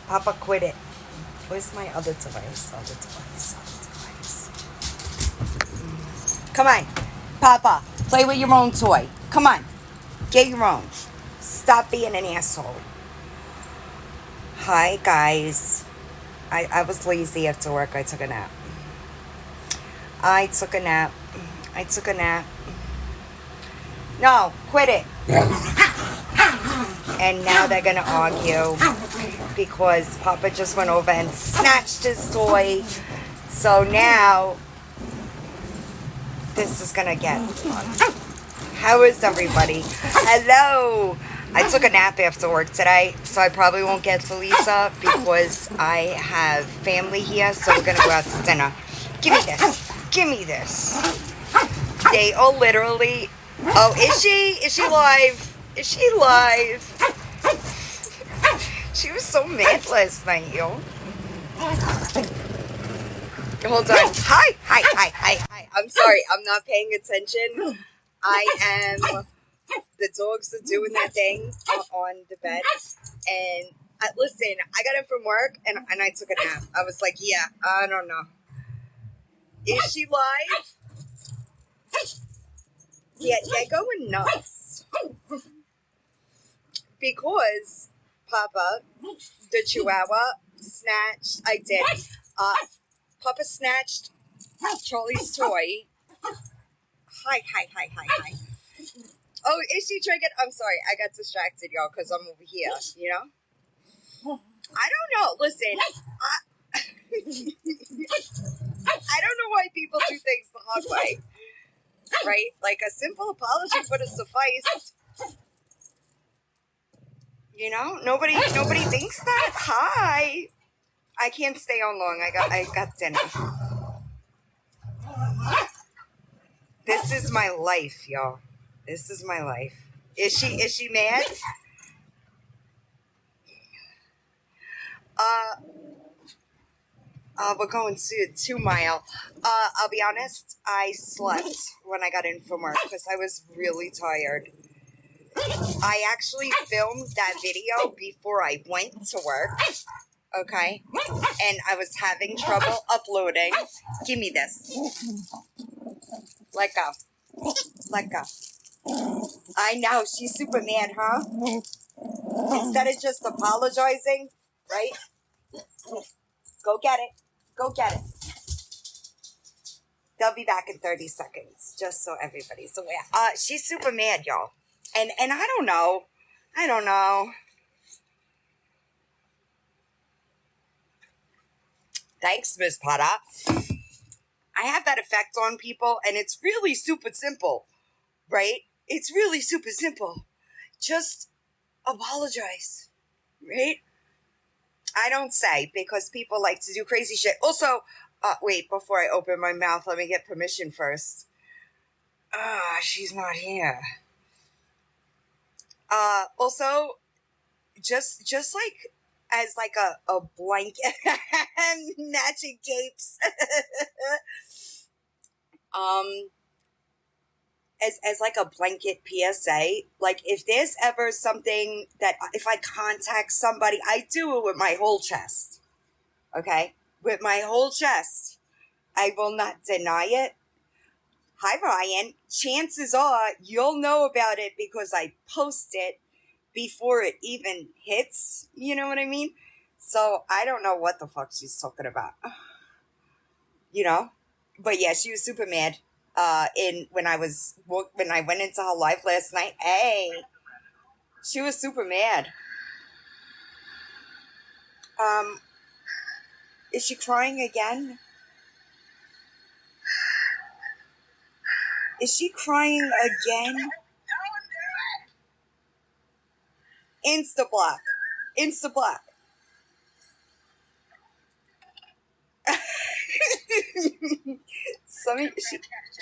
Papa, quit it. Where's my other device? Other device. Come on. Papa, play with your own toy. Come on. Get your own. Stop being an asshole. Hi, guys. I was lazy after work. I took a nap. I took a nap. No, quit it. And now they're going to argue because Papa just went over and snatched his toy. So now this is going to get fun. How is everybody? Hello. I took a nap after work today, so I probably won't get to Lisa because I have family here, so we're going to go out to dinner. Give me this. Give me this. They all literally... Oh, is she? Is she live? Is she live? She was so mad last night, yo. Hold on. Hi. I'm sorry. I'm not paying attention. I am... The dogs are doing their thing on the bed. And listen, I got in from work and I took a nap. I was like, yeah, I don't know. Is she live? Yeah, they're going nuts. Because Papa, the Chihuahua, snatched, I did. Papa snatched Charlie's toy. Hi. Oh, is she triggered? I'm sorry, I got distracted, y'all, because I'm over here, you know? I don't know. Listen, I don't know why people do things the hard way, right? Like a simple apology would have sufficed. You know, nobody thinks that. Hi, I can't stay on long. I got dinner. This is my life, y'all. This is my life. Is she mad? We're going to 2 Mile. I'll be honest, I slept when I got in from work because I was really tired. I actually filmed that video before I went to work, okay? And I was having trouble uploading. Give me this. Let go. Let go. I know, she's super mad, huh? Instead of just apologizing, right? Go get it. Go get it. They'll be back in 30 seconds, just so everybody's aware. She's super mad, y'all. And I don't know. Thanks, Miss Potter. I have that effect on people, and it's really super simple, right? It's really super simple. Just apologize, right? I don't say because people like to do crazy shit. Also, wait, before I open my mouth, let me get permission first. She's not here. Also, just like as like a blanket, matching capes. As like a blanket PSA, like if there's ever something that if I contact somebody, I do it with my whole chest. Okay? With my whole chest. I will not deny it. Hi, Ryan. Chances are you'll know about it because I post it before it even hits. You know what I mean? So I don't know what the fuck she's talking about. You know? But yeah, she was super mad. When I went into her live last night, hey, she was super mad. Is she crying again? Is she crying again? Insta block.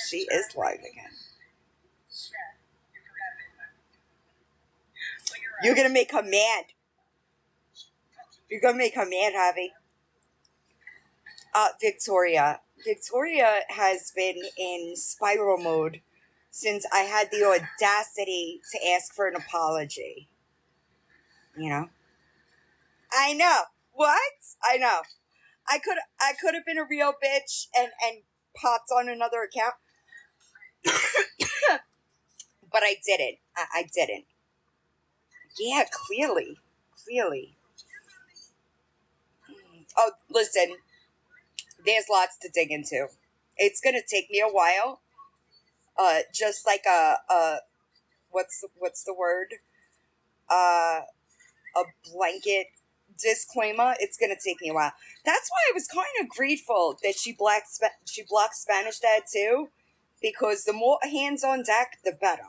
She is live again. You're gonna make her mad. You're gonna make her mad, Javi. Victoria. Victoria has been in spiral mode since I had the audacity to ask for an apology. You know? I know. What? I know. I could have been a real bitch and popped on another account, but I didn't. I didn't. Yeah, clearly. Clearly. Oh, listen, there's lots to dig into. It's gonna take me a while. Just like a what's the word? Uh, a blanket disclaimer. It's gonna take me a while. That's why I was kind of grateful that she blocked Spanish Dad too, because the more hands on deck, the better.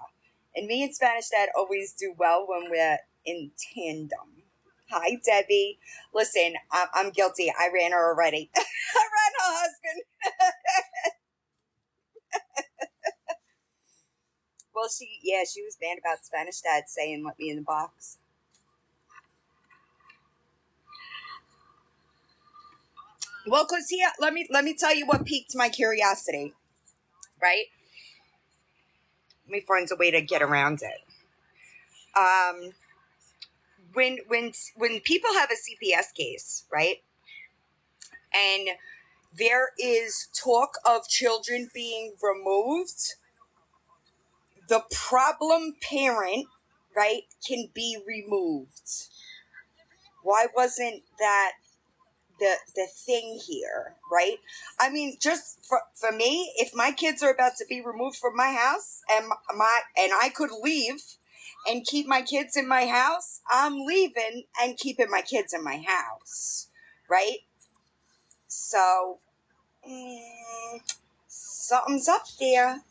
And me and Spanish Dad always do well when we're in tandem. Hi, Debbie. Listen, I'm guilty. I ran her already. I ran her husband. Well, she was mad about Spanish Dad saying, "Let me in the box." Well, cause let me tell you what piqued my curiosity. Right? Let me find a way to get around it. Um, when people have a CPS case, right, and there is talk of children being removed, the problem parent, right, can be removed. Why wasn't that the thing here, right? I mean, just for me, if my kids are about to be removed from my house and I could leave and keep my kids in my house, I'm leaving and keeping my kids in my house, right? So something's up there,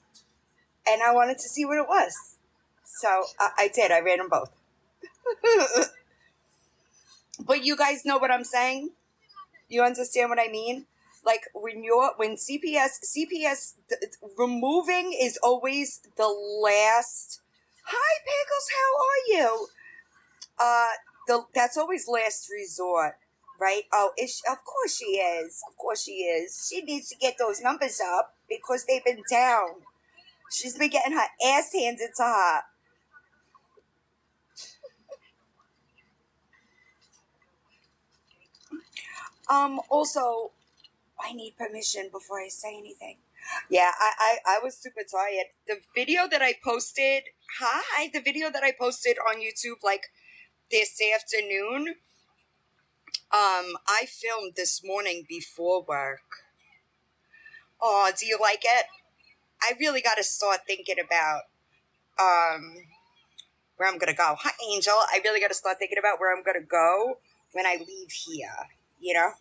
and I wanted to see what it was. So I did. I ran them both. But you guys know what I'm saying? You understand what I mean? Like when CPS removing is always the last. Hi, Pickles, how are you? That's always last resort, right? Oh, of course she is. Of course she is. She needs to get those numbers up because they've been down. She's been getting her ass handed to her. Also, I need permission before I say anything. Yeah, I was super tired. The video that I posted, the video that I posted on YouTube, like, this afternoon, I filmed this morning before work. Oh, do you like it? I really got to start thinking about, where I'm going to go. Hi, Angel. I really got to start thinking about where I'm going to go when I leave here, you know?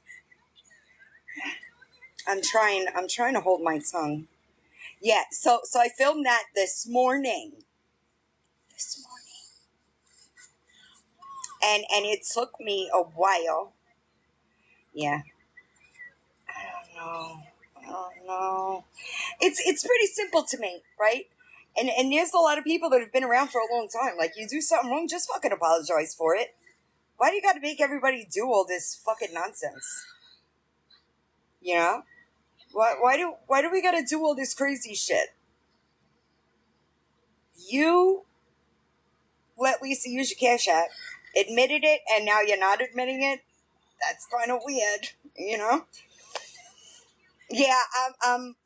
I'm trying to hold my tongue. Yeah, so I filmed that this morning. And it took me a while. Yeah. I don't know. It's pretty simple to me, right? And there's a lot of people that have been around for a long time. Like, you do something wrong, just fucking apologize for it. Why do you gotta make everybody do all this fucking nonsense? You know? Why do we gotta do all this crazy shit? You let Lisa use your Cash App, admitted it, and now you're not admitting it. That's kind of weird, you know? Yeah, I'm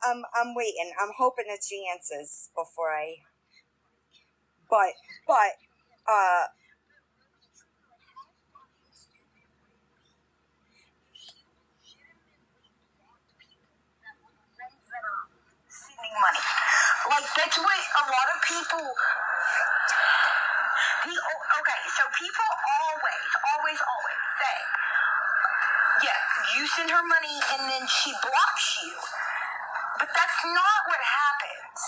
waiting. I'm hoping that she answers before I. But, uh, money. Like, that's what a lot of people. Okay, so people always say, yeah, you send her money and then she blocks you. But that's not what happens.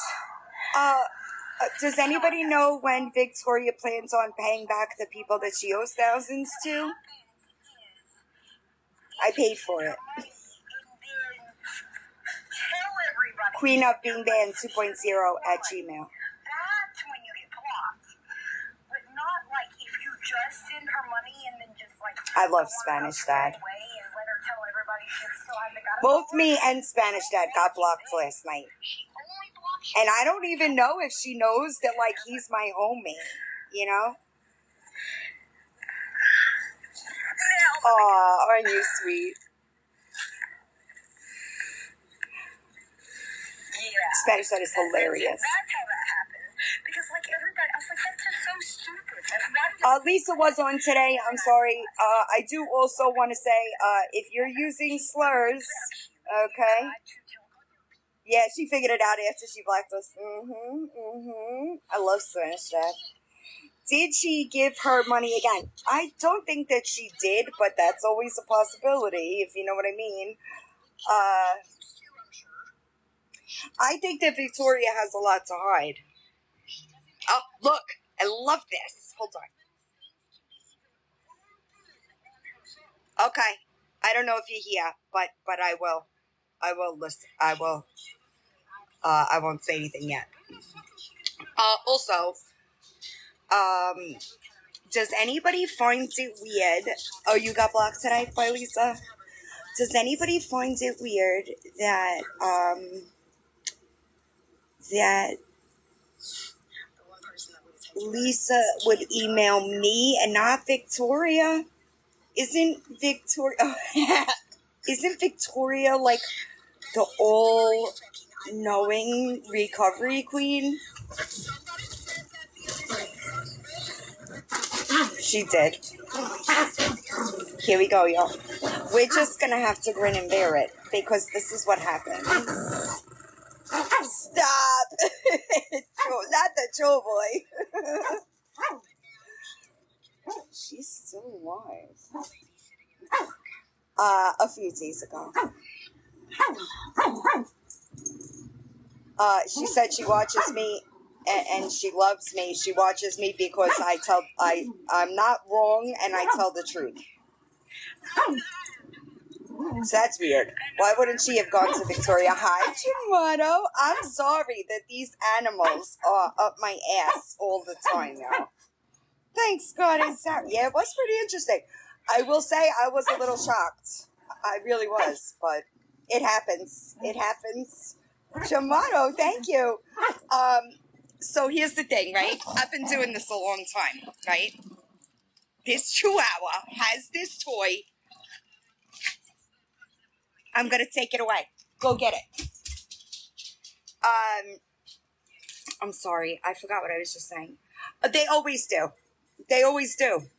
Does anybody know when Victoria plans on paying back the people that she owes thousands to? I paid for it. Queen of Being Banned 2.0 at Gmail. That's when you get blocked. But not like if you just send her money and then just like. I love Spanish Dad. Both me and Spanish Dad got blocked last night. And I don't even know if she knows that, like, he's my homie, you know? Now Aw, aren't you sweet? Yeah. Spanish that is hilarious. That's how that happened. Because, like, everybody, I was like, that's just so stupid. Like, Lisa was on today. I'm sorry. I do also want to say, if you're using slurs, okay? Yeah, she figured it out after she blocked us. I love Spanish that. Did she give her money again? I don't think that she did, but that's always a possibility, if you know what I mean. I think that Victoria has a lot to hide. Oh, look. I love this. Hold on. Okay. I don't know if you're here, but I will. I will listen. I will. I won't say anything yet. Also, does anybody find it weird? Oh, you got blocked today by Lisa? Does anybody find it weird that, that Lisa would email me and not Victoria? Isn't Victoria, isn't Victoria like the all-knowing recovery queen? She did. Here we go, y'all. We're just gonna have to grin and bear it because this is what happens. Stop! Not the troll boy. She's still alive. A few days ago. She said she watches me and she loves me. She watches me because I'm not wrong and I tell the truth. So that's weird. Why wouldn't she have gone to Victoria? Hi, Jimado. I'm sorry that these animals are up my ass all the time now. Thanks, God. Yeah, it was pretty interesting. I will say I was a little shocked. I really was, but it happens. It happens. Jimado, thank you. So here's the thing, right? I've been doing this a long time, right? This chihuahua has this toy. I'm gonna take it away. Go get it. I'm sorry. I forgot what I was just saying. They always do. They always do.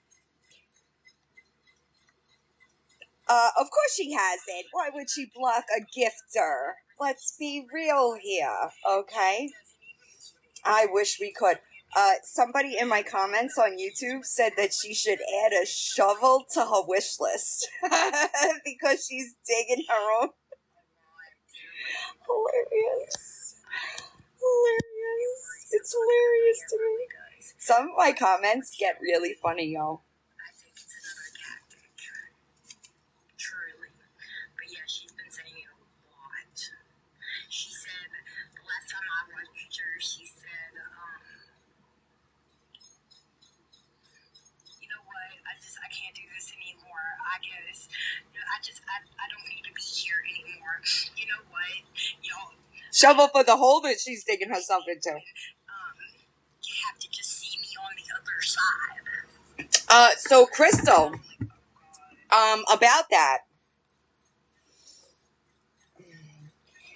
Of course she has it. Why would she block a gifter? Let's be real here, okay? I wish we could. Somebody in my comments on YouTube said that she should add a shovel to her wish list because she's digging her own. Hilarious. Hilarious. It's hilarious to me. Some of my comments get really funny, y'all. truly. But yeah, she's been saying it a lot. She said, the last time I watched her, she said, you know what, I can't do this anymore. I guess, I don't need to be here anymore. You know what, y'all. Shovel for the hole that she's digging herself into. You have to just see me on the other side. So Crystal, about that.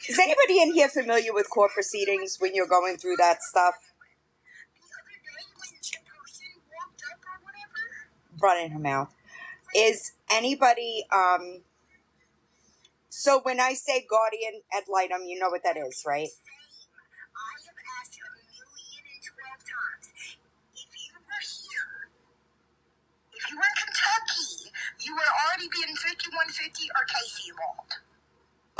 Is anybody in here familiar with court proceedings when you're going through that stuff? Running her mouth. Is anybody, so when I say guardian ad litem, you know what that is, right? I have asked you 1,012 times. If you were here, if you were in Kentucky, you would already be in 5150 or Casey Vault.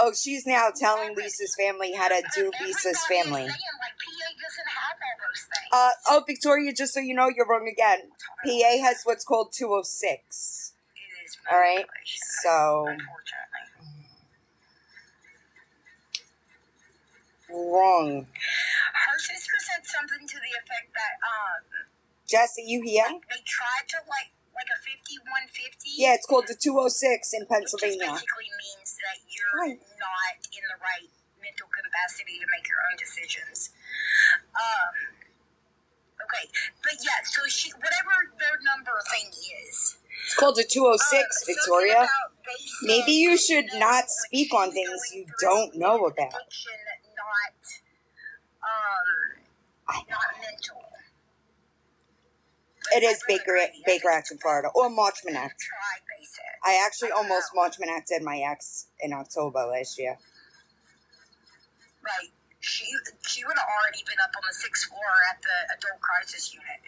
Oh, she's now telling Lisa's family how to do Lisa's family. Saying, like, PA doesn't have all those things. Oh, Victoria, just so you know, you're wrong again. PA has what's called 206. It is. All right, so wrong. Her sister said something to the effect that Jesse, you here? they tried to like a 5150. Yeah, it's called the 206 in Pennsylvania. It just basically means that you're not in the right mental capacity to make your own decisions. Okay, but yeah, so whatever their number thing is. It's called a 206, Victoria. Maybe you should not speak on things you don't know about. Not mental. It is Baker Act in Florida, or Marchman Act. I actually almost Marchman Acted my ex in October last year. Right. She would have already been up on the 6th floor at the adult crisis unit.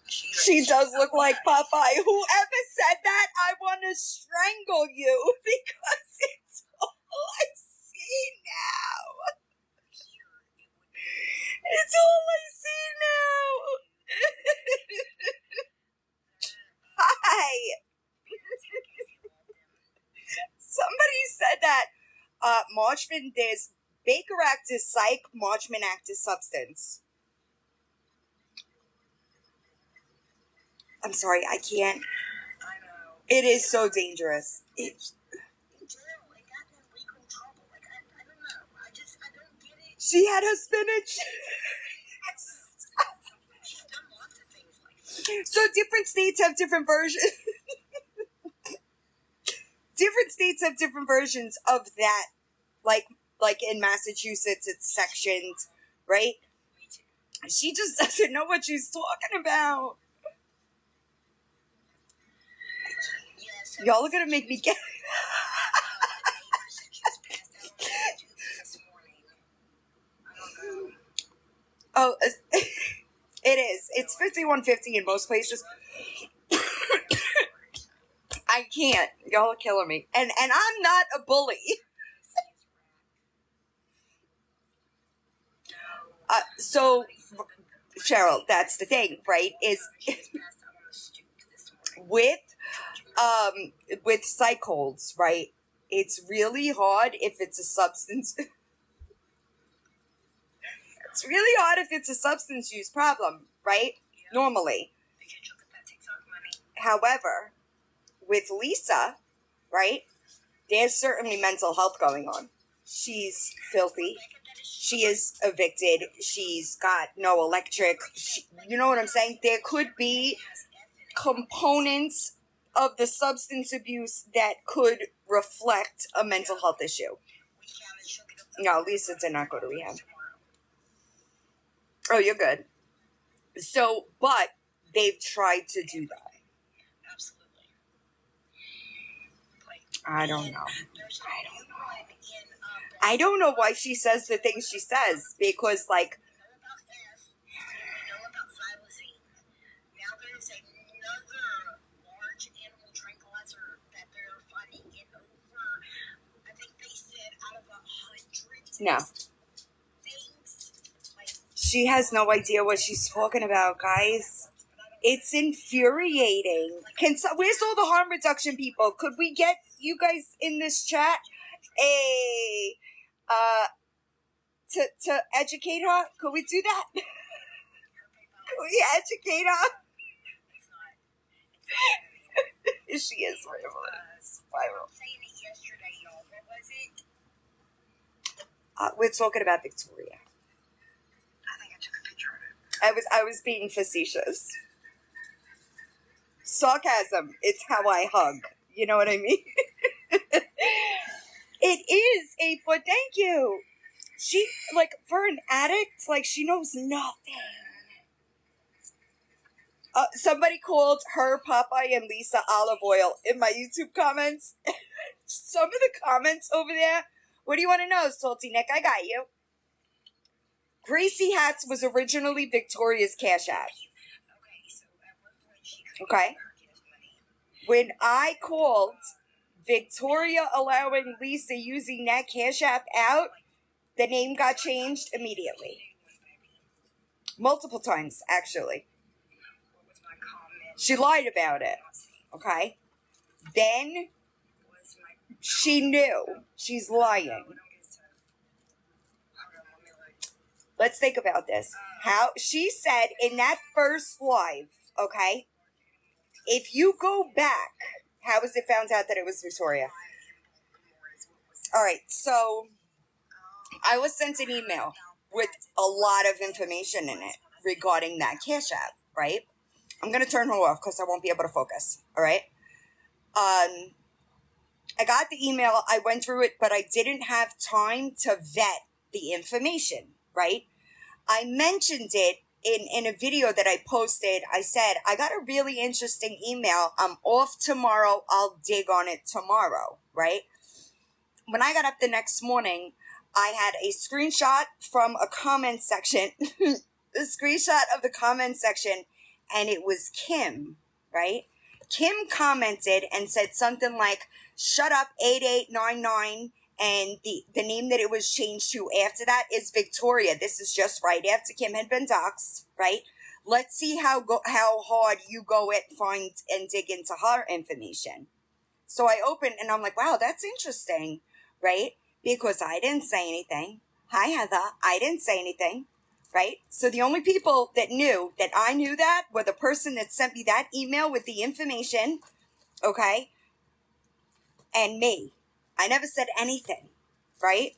She does look like Popeye. Whoever said that, I want to strangle you because it's all I see now. It's all I see now. Hi. Somebody said that Marchman, there's Baker Act is psych, Marchman Act is substance. I'm sorry, I can't. I know. It is so dangerous. In jail, it got in legal trouble. Like, I don't know. I don't get it. She had her spinach. She's done lots of things like that. So different states have different versions. Different states have different versions of that. Like in Massachusetts, it's sectioned, right? She just doesn't know what she's talking about. Y'all are gonna make me get. Oh, it is. It's 5150 in most places. I can't. Y'all are killing me. And I'm not a bully. So, Cheryl, that's the thing, right? Is with psych holds, right? It's really hard if it's a substance. It's really hard if it's a substance use problem, right? Normally. However, with Lisa, right? There's certainly mental health going on. She's filthy. She is evicted. She's got no electric. You know what I'm saying? There could be components of the substance abuse that could reflect a mental health issue. No, Lisa did not go to rehab. Oh, you're good. So, but they've tried to do that. I don't know. I don't know why she says the things she says, because, like, no. She has no idea what she's talking about, guys. It's infuriating. Where's all the harm reduction people? Could we get you guys in this chat? To educate her? Could we do that? Could we educate her? She is viral. We're talking about Victoria. I think I took a picture of it. I was being facetious. Sarcasm. It's how I hug. You know what I mean? It is but thank you. She, like, for an addict, like, she knows nothing. Somebody called her Popeye and Lisa olive oil in my YouTube comments. Some of the comments over there. What do you want to know, Salty Nick? I got you. Gracie Hats was originally Victoria's Cash App. Okay. When I called Victoria allowing Lisa using that Cash App out, the name got changed immediately. Multiple times, actually. She lied about it. Okay. Then she knew she's lying. Let's think about this. How she said in that first live, okay? If you go back, how was it found out that it was Victoria? All right, so I was sent an email with a lot of information in it regarding that Cash App, right? I'm going to turn her off because I won't be able to focus. All right. I got the email. I went through it, but I didn't have time to vet the information. Right. I mentioned it in a video that I posted. I said, I got a really interesting email. I'm off tomorrow. I'll dig on it tomorrow. Right. When I got up the next morning, I had a screenshot from a comment section, the screenshot of the comment section, and it was Kim, right? Kim commented and said something like, shut up 8899, and the name that it was changed to after that is Victoria. This is just right after Kim had been doxxed, right? Let's see how hard you go at find and dig into her information. So I opened and I'm like, wow, that's interesting, right? Because I didn't say anything. Hi, Heather. I didn't say anything, right? So the only people that knew that I knew that were the person that sent me that email with the information, okay, and me. I never said anything, right?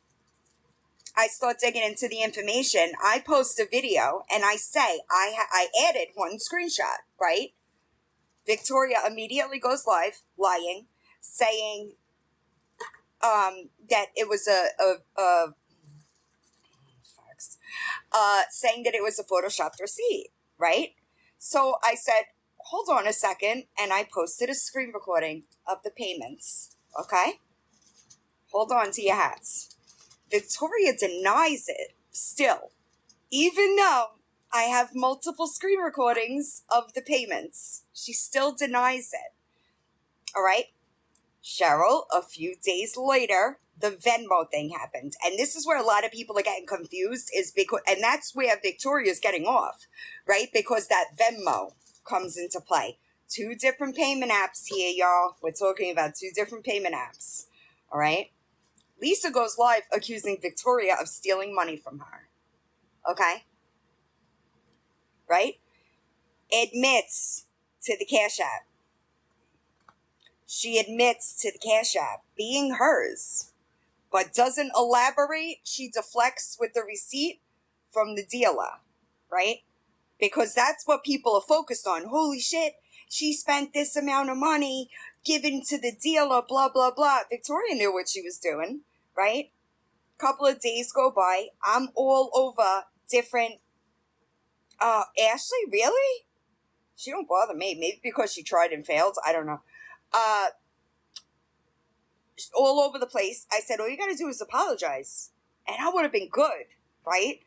I start digging into the information. I post a video and I say, I added one screenshot, right? Victoria immediately goes live, lying, saying that it was saying that it was a photoshopped receipt, right? So I said, hold on a second, and I posted a screen recording of the payments, okay? Hold on to your hats. Victoria denies it still, even though I have multiple screen recordings of the payments. She still denies it, all right? Cheryl, a few days later, the Venmo thing happened. And this is where a lot of people are getting confused, is because, and that's where Victoria's getting off, right? Because that Venmo comes into play. Two different payment apps here, y'all. We're talking about two different payment apps. All right. Lisa goes live accusing Victoria of stealing money from her. Okay. Right? Admits to the Cash App. She admits to the Cash App being hers, but doesn't elaborate. She deflects with the receipt from the dealer, right? Because that's what people are focused on. Holy shit, she spent this amount of money given to the dealer, blah, blah, blah. Victoria knew what she was doing, right? Couple of days go by. I'm all over different. Ashley, really? She don't bother me. Maybe because she tried and failed. I don't know. All over the place. I said, all you gotta do is apologize. And I would have been good, right?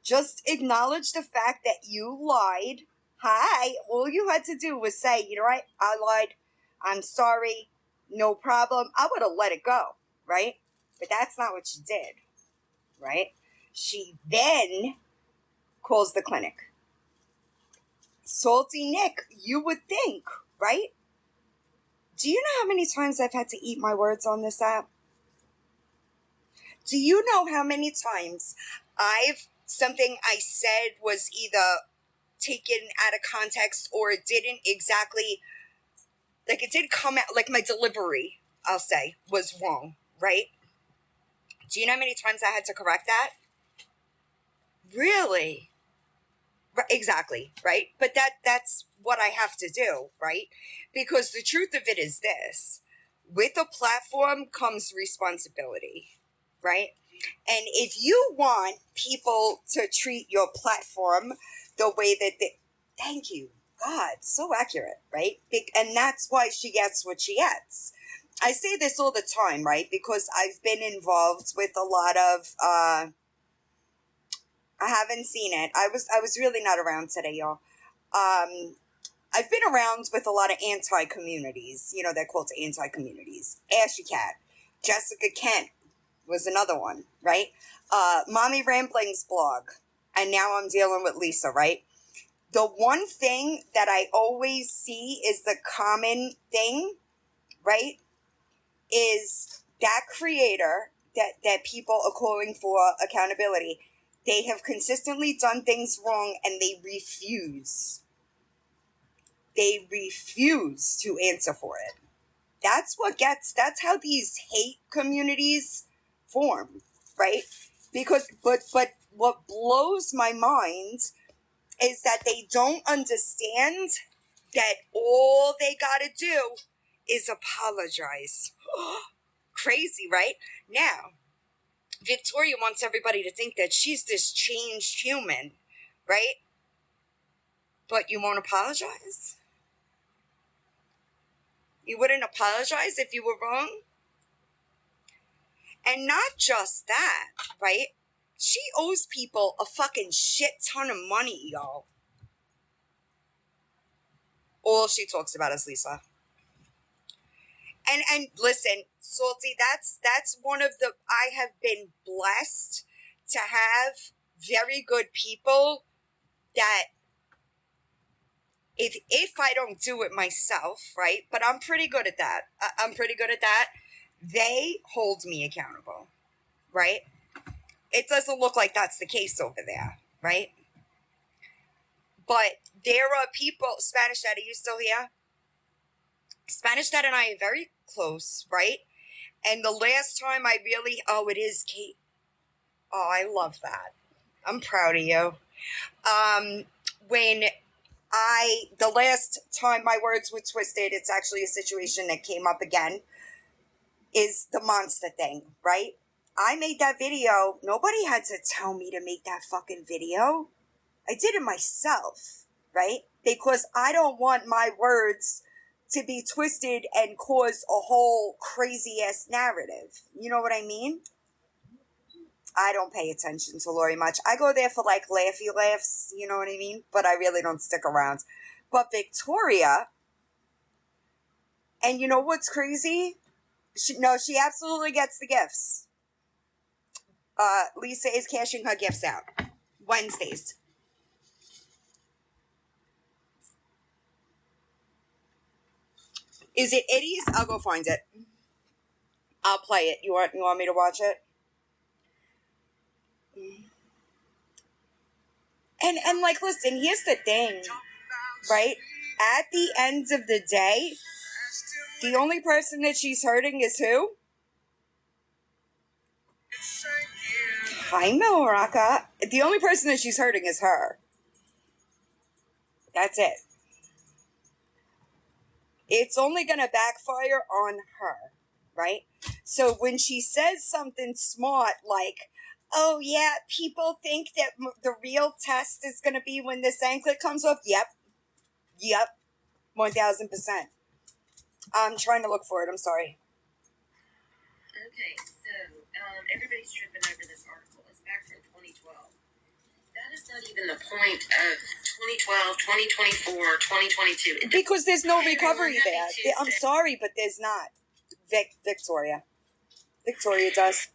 Just acknowledge the fact that you lied. Hi. All you had to do was say, you know what? I lied. I'm sorry. No problem. I would have let it go, right? But that's not what she did, right? She then calls the clinic. Salty Nick, you would think, right? Do you know how many times I've had to eat my words on this app? Do you know how many times something I said was either taken out of context or it didn't exactly, like it did come out, like my delivery, I'll say, was wrong, right? Do you know how many times I had to correct that? Really? Exactly, right? But that's what I have to do, right? Because the truth of it is this. With a platform comes responsibility, right? And if you want people to treat your platform the way that thank you, God, so accurate, right? And that's why she gets what she gets. I say this all the time, right? Because I've been involved with a lot of, I haven't seen it. I was really not around today, y'all. I've been around with a lot of anti-communities. You know, they're called anti-communities. Ashy Cat, Jessica Kent was another one, right? Mommy Rambling's blog. And now I'm dealing with Lisa, right? The one thing that I always see is the common thing, right? Is that creator that people are calling for accountability. They have consistently done things wrong and they refuse. They refuse to answer for it. That's how these hate communities form, right? Because, but what blows my mind is that they don't understand that all they gotta do is apologize. Crazy, right? Now, Victoria wants everybody to think that she's this changed human, right? But you won't apologize? You wouldn't apologize if you were wrong? And not just that, right? She owes people a fucking shit ton of money, y'all. All she talks about is Lisa. And listen, Salty, that's one of the, I have been blessed to have very good people that if I don't do it myself, right? But I'm pretty good at that. I'm pretty good at that. They hold me accountable, right? It doesn't look like that's the case over there, right? But there are people, Spanish Dad, are you still here? Spanish Dad and I are very close, right? And the last time I really, it is Kate. Oh, I love that. I'm proud of you. When the last time my words were twisted, it's actually a situation that came up again, is the monster thing, right? I made that video. Nobody had to tell me to make that fucking video. I did it myself, right? Because I don't want my words to be twisted and cause a whole crazy ass narrative. You know what I mean? I don't pay attention to Lori much. I go there for like laughy laughs, you know what I mean? But I really don't stick around. But Victoria, and you know what's crazy? She absolutely gets the gifts. Lisa is cashing her gifts out Wednesdays. Is it Eddie's? I'll go find it. I'll play it. You want me to watch it? And like, listen, here's the thing, right? At the end of the day, the only person that she's hurting is who? Hi, Milraka. The only person that she's hurting is her. That's it. It's only going to backfire on her, right? So when she says something smart like, oh yeah, people think that the real test is going to be when this anklet comes off. Yep. 1000%. I'm trying to look for it. I'm sorry. Okay, so everybody's tripping over this article. It's back from 2012. That is not even the point of 2012, 2024, 2022. Because there's no recovery there. I'm sorry, but there's not. Victoria. Victoria does.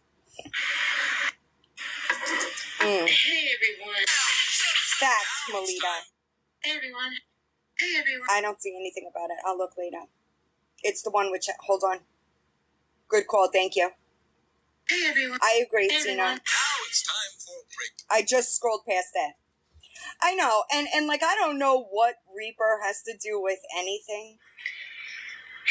Hey, everyone. Facts, Melita. Hey, everyone. Hey, everyone. I don't see anything about it. I'll look later. It's the one which... Hold on. Good call. Thank you. Hey, everyone. I agree, hey, Tina. Now it's time for a break. I just scrolled past that. I know. And like, I don't know what Reaper has to do with anything.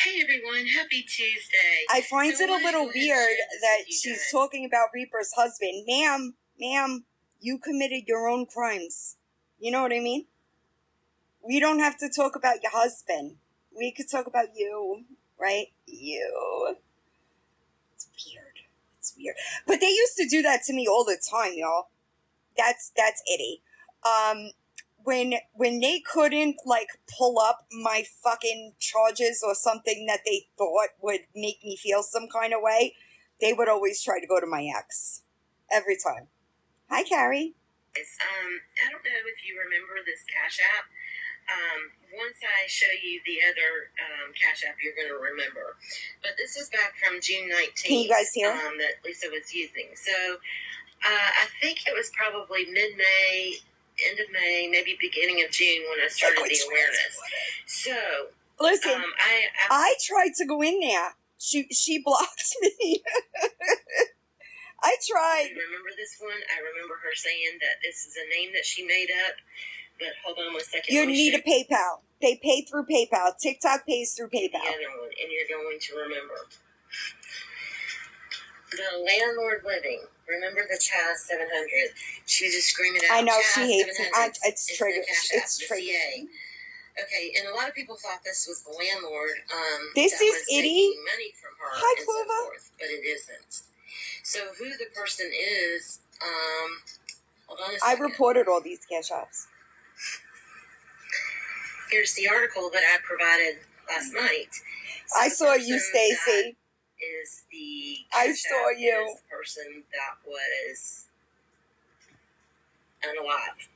Hey, everyone. Happy Tuesday. I find it a little weird that she's talking about Reaper's husband. Ma'am, you committed your own crimes. You know what I mean? We don't have to talk about your husband. We could talk about you, right? You. It's weird. But they used to do that to me all the time, y'all. That's itty. When they couldn't like pull up my fucking charges or something that they thought would make me feel some kind of way, they would always try to go to my ex. Every time. Hi, Carrie. I don't know if you remember this Cash App. Once I show you the other Cash App, you're going to remember. But this is back from June 19th. Can you guys hear? That Lisa was using. So I think it was probably mid-May, end of May, maybe beginning of June when I started the awareness. So listen, I tried to go in there. She blocked me. I tried. Remember this one? I remember her saying that this is a name that she made up. But hold on 1 second. You need a PayPal. They pay through PayPal. TikTok pays through PayPal. The other one, and you're going to remember. The landlord living. Remember the Chaz 700? She's just screaming out. I know Chaz she hates it. It's the triggered. Cash App, It's the triggered. CA. Okay, and a lot of people thought this was the landlord This that is was Itty. taking money from her Hi, and Clover. so forth, but it isn't. So who the person is, hold on a I second. reported all these cash apps. Here's the article that I provided last night. So I saw you, Stacy. Is the I saw you. is the person that was unalive.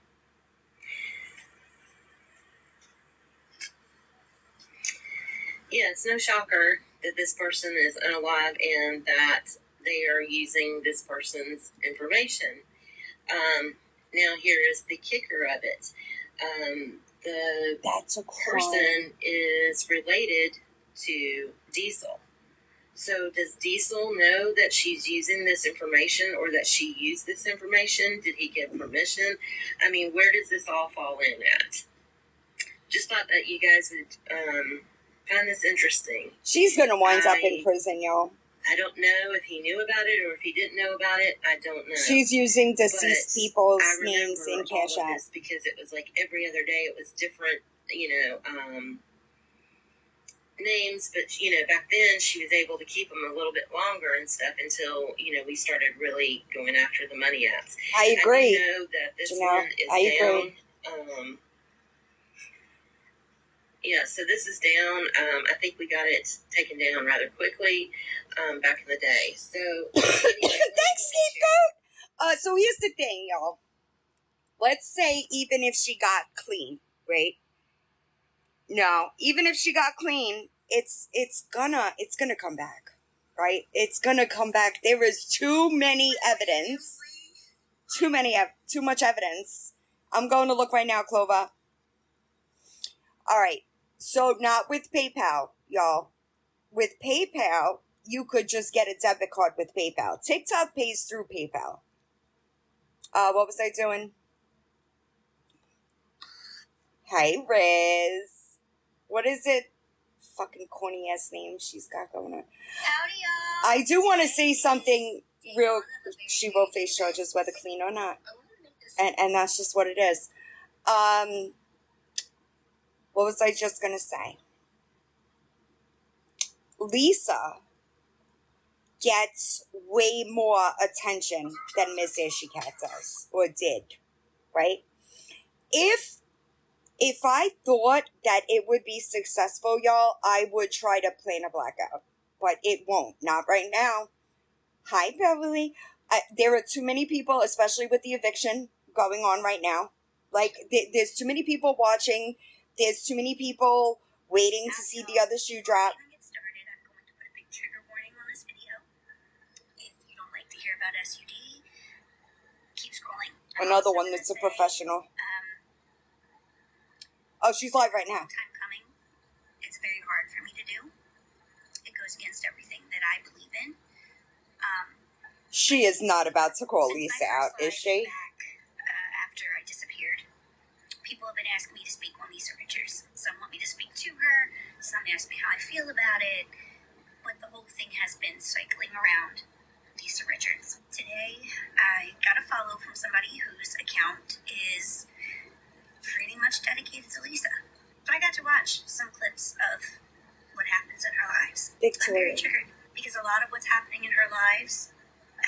Yeah, it's no shocker that this person is unalive and that they are using this person's information. Now here is the kicker of it. The person is related to Diesel. So does Diesel know that she's using this information or that she used this information? Did he give permission? I mean, where does this all fall in at? Just thought that you guys would find this interesting. She's going to wind up in prison, y'all. I don't know if he knew about it or if he didn't know about it. I don't know. She's using deceased people's names in Cash App. Because it was like every other day it was different, names. But, back then she was able to keep them a little bit longer and stuff until, we started really going after the money apps. I agree. I know that this one is down. Agree. Yeah, so this is down. I think we got it taken down rather quickly back in the day. So anyway, thanks, Scapegoat. So here's the thing, y'all. Let's say even if she got clean, right? No, even if she got clean, it's gonna come back, right? It's gonna come back. There is too much evidence. I'm going to look right now, Clover. All right. So not with PayPal, y'all. With PayPal, you could just get a debit card with PayPal. TikTok pays through PayPal. What was I doing? Hey, Riz. What is it? Fucking corny ass name she's got going on. Howdy, y'all. I do want to say something real. She will face charges whether clean or not. And that's just what it is. What was I just going to say? Lisa gets way more attention than Miss Ashy Cat does, or did, right? If I thought that it would be successful, y'all, I would try to plan a blackout, but it won't. Not right now. Hi, Beverly. There are too many people, especially with the eviction going on right now. Like, there's too many people watching. There's too many people waiting to see the other shoe drop. I'm going to put a big trigger warning on this video. If you don't like to hear about SUD, keep scrolling. Another one that's a professional. Oh, she's live right now. Time coming. It's very hard for me to do. It goes against everything that I believe in. She is not about to call Lisa out, is she? Back, after I disappeared, people have been asking me to speak on Lisa Richards. Some want me to speak to her. Some ask me how I feel about it. But the whole thing has been cycling around Lisa Richards. Today, I got a follow from somebody whose account is pretty much dedicated to Lisa. But I got to watch some clips of what happens in her lives. Victoria. I'm very triggered because a lot of what's happening in her lives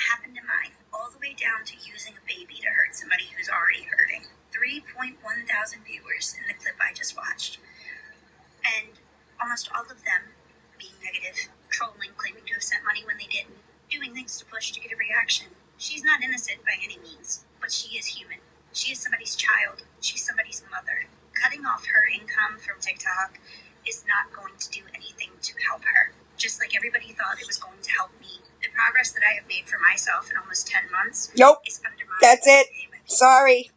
happened in mine, all the way down to using a baby to hurt somebody who's already hurting. 3.1 thousand viewers in the clip I just watched. And almost all of them being negative, trolling, claiming to have sent money when they didn't, doing things to push to get a reaction. She's not innocent by any means, but she is human. She is somebody's child. She's somebody's mother. Cutting off her income from TikTok is not going to do anything to help her. Just like everybody thought it was going to help me. The progress that I have made for myself in almost 10 months is undermined. That's it. Sorry.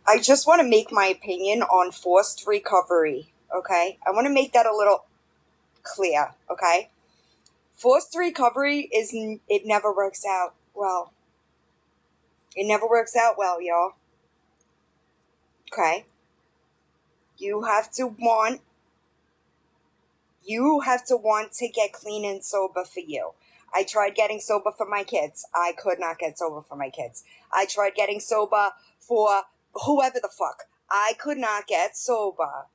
I just want to make my opinion on forced recovery, okay? I want to make that a little clear, okay? Forced recovery it never works out well. It never works out well, y'all. Okay? You have to want to get clean and sober for you. I tried getting sober for my kids. I could not get sober for my kids. I tried getting sober for whoever the fuck. I could not get sober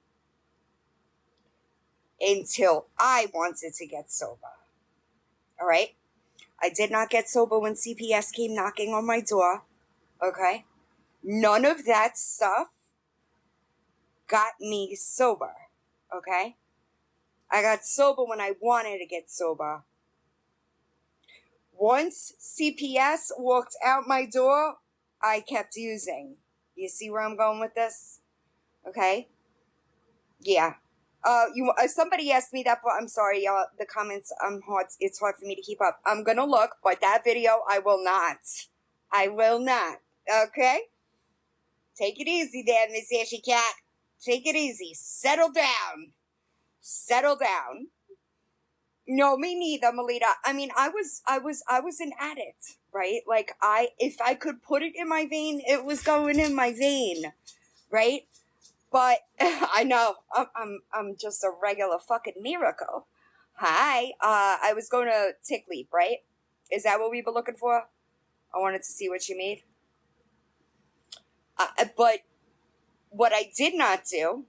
until I wanted to get sober. All right? I did not get sober when CPS came knocking on my door. Okay? None of that stuff got me sober. Okay? I got sober when I wanted to get sober. Once CPS walked out my door, I kept using. You see where I'm going with this? Okay? Yeah. Somebody asked me that, but I'm sorry, y'all. The comments, it's hard for me to keep up. I'm gonna look, but that video, I will not. I will not. Okay? Take it easy there, Miss Ashy Cat. Take it easy. Settle down. Settle down. No, me neither, Melita. I mean, I was an addict, right? Like if I could put it in my vein, it was going in my vein, right? But I know I'm just a regular fucking miracle. Hi, I was going to Tick Leap, right? Is that what we were looking for? I wanted to see what you made. But what I did not do,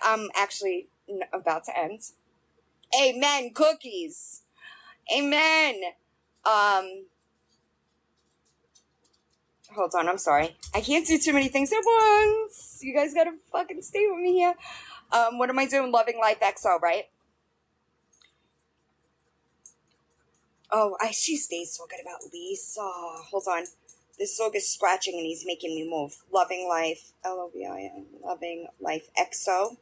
I'm actually about to end. Amen, cookies. Amen. Hold on, I'm sorry. I can't do too many things at once. You guys gotta fucking stay with me here. What am I doing? Loving Life XO, right? Oh, she stays talking about Lisa. Hold on. This dog is scratching and he's making me move. Loving Life, LOVIN, Loving Life XO.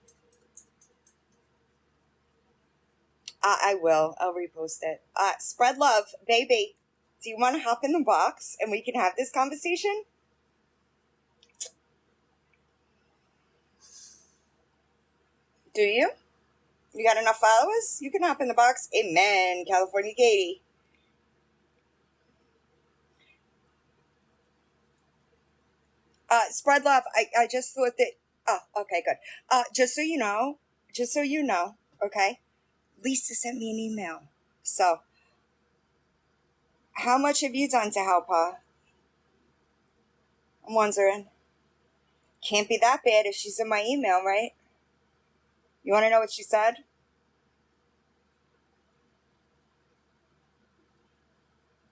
I will. I'll repost it. Spread love, baby. Do you want to hop in the box and we can have this conversation? Do you? You got enough followers? You can hop in the box. Amen, California Katie. Spread love. I just thought that. Oh, okay, good. Just so you know, okay. Lisa sent me an email. So, how much have you done to help her? I'm wondering. Can't be that bad if she's in my email, right? You want to know what she said?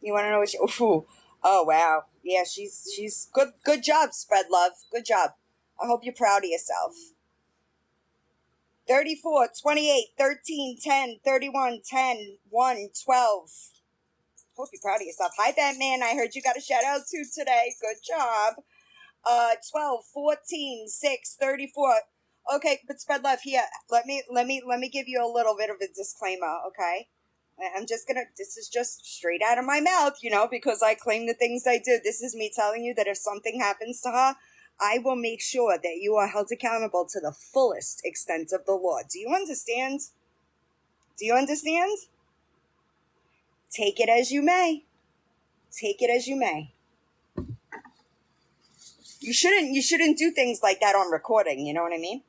You want to know what she? Ooh. Oh wow. Yeah, she's good. Good job, Spread Love. Good job. I hope you're proud of yourself. 34, 28, 13, 10, 31, 10, 1, 12. Hope you're proud of yourself. Hi, Batman. I heard you got a shout out too today. Good job. 12, 14, 6, 34. Okay, but Spread Love here. Let me give you a little bit of a disclaimer, okay? This is just straight out of my mouth, because I claim the things I do. This is me telling you that if something happens to her, I will make sure that you are held accountable to the fullest extent of the law. Do you understand? Do you understand? Take it as you may. Take it as you may. You shouldn't do things like that on recording, you know what I mean?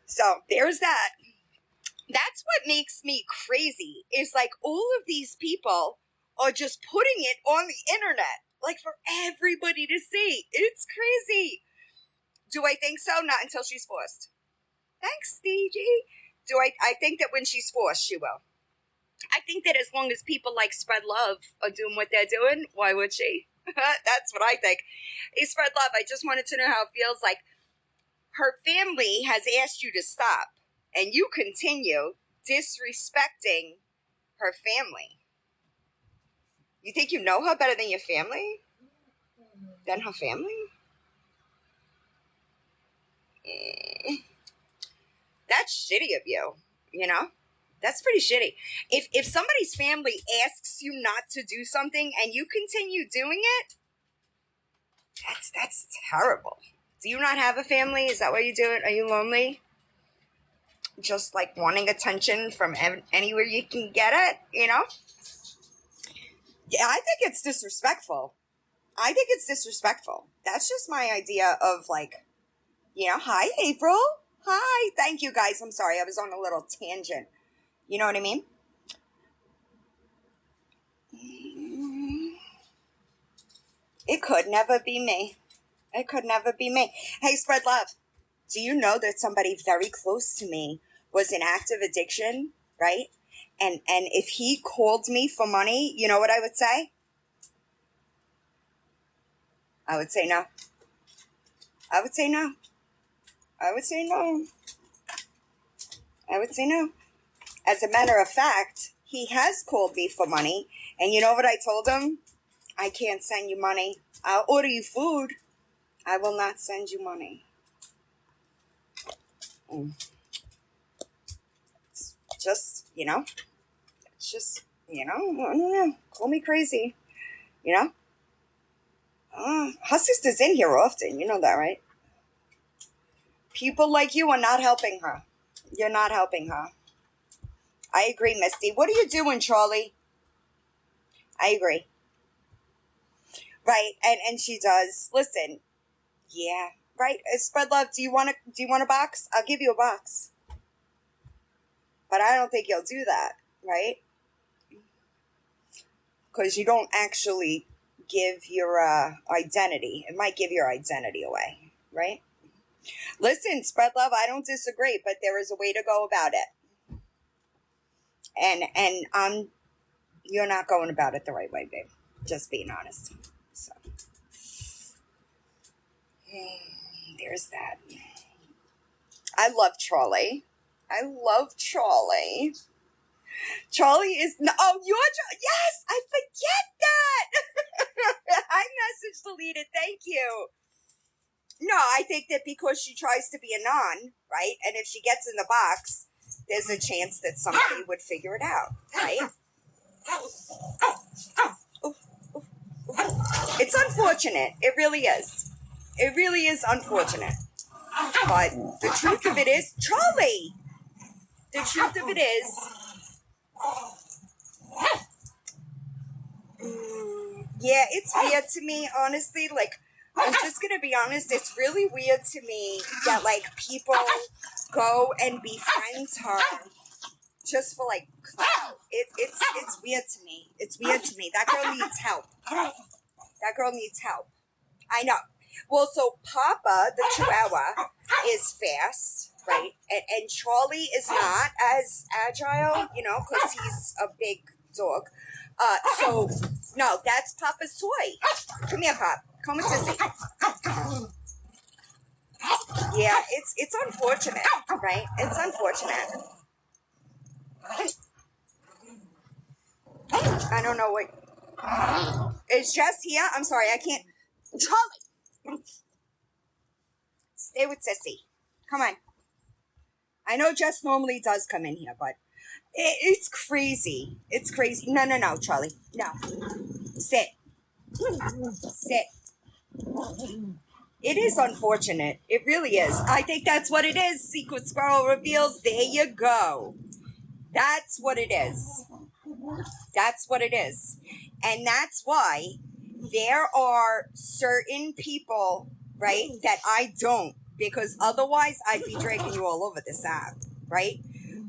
So there's that. That's what makes me crazy, is like all of these people are just putting it on the internet, like for everybody to see. It's crazy. Do I think so? Not until she's forced. Thanks, DG. I think that when she's forced, she will. I think that as long as people like Spread Love are doing what they're doing, why would she? That's what I think. Hey, Spread Love, I just wanted to know how it feels like her family has asked you to stop, and you continue disrespecting her family. You think you know her better than your family? Than her family? That's shitty of you, That's pretty shitty. If somebody's family asks you not to do something and you continue doing it, that's terrible. Do you not have a family? Is that why you do it? Are you lonely? Just like wanting attention from anywhere you can get it, Yeah, I think it's disrespectful. I think it's disrespectful. That's just my idea of like, hi, April. Hi. Thank you, guys. I'm sorry. I was on a little tangent. You know what I mean? It could never be me. It could never be me. Hey, spread love. Do you know that somebody very close to me was in active addiction, right? And if he called me for money, you know what I would say? I would say no. I would say no. I would say no. I would say no. As a matter of fact, he has called me for money. And you know what I told him? I can't send you money. I'll order you food. I will not send you money. It's just, it's just, I don't know. Call me crazy, you know? Her sister's in here often. You know that, right? People like you are not helping her. You're not helping her. I agree, Misty. What are you doing, Charlie? I agree. Right, and she does. Listen, yeah, right. Spread love. Do you want a box? I'll give you a box. But I don't think you'll do that, right? Because you don't actually give your identity. It might give your identity away, right? Listen, spread love. I don't disagree, but there is a way to go about it. And you're not going about it the right way, babe. Just being honest. So there's that. I love Charlie. I love Charlie. Charlie is yes, I forget that. I message deleted. Thank you. No, I think that because she tries to be a non, right? And if she gets in the box, there's a chance that somebody would figure it out, right? It's unfortunate. It really is. It really is unfortunate. But the truth of it is, Charlie, the truth of it is, yeah, it's weird to me, honestly. Like, I'm just gonna be honest, it's really weird to me that, like, people go and befriend her just for, like, clout. It's weird to me. It's weird to me. That girl needs help. That girl needs help. I know. Well, so Papa, the Chihuahua, is fast, right? And Charlie is not as agile, because he's a big dog. So, no, that's Papa's toy. Come here, Pop. Come with Sissy. Yeah, it's unfortunate, right? It's unfortunate. I don't know what... Is Jess here? I'm sorry, I can't... Charlie! Stay with Sissy. Come on. I know Jess normally does come in here, but it's crazy. It's crazy. No, Charlie. No. Sit. Sit. It is unfortunate. It really is. I think that's what it is. Secret Squirrel reveals. There you go. That's what it is. That's what it is. And that's why there are certain people, right, that I don't. Because otherwise I'd be dragging you all over this app, right?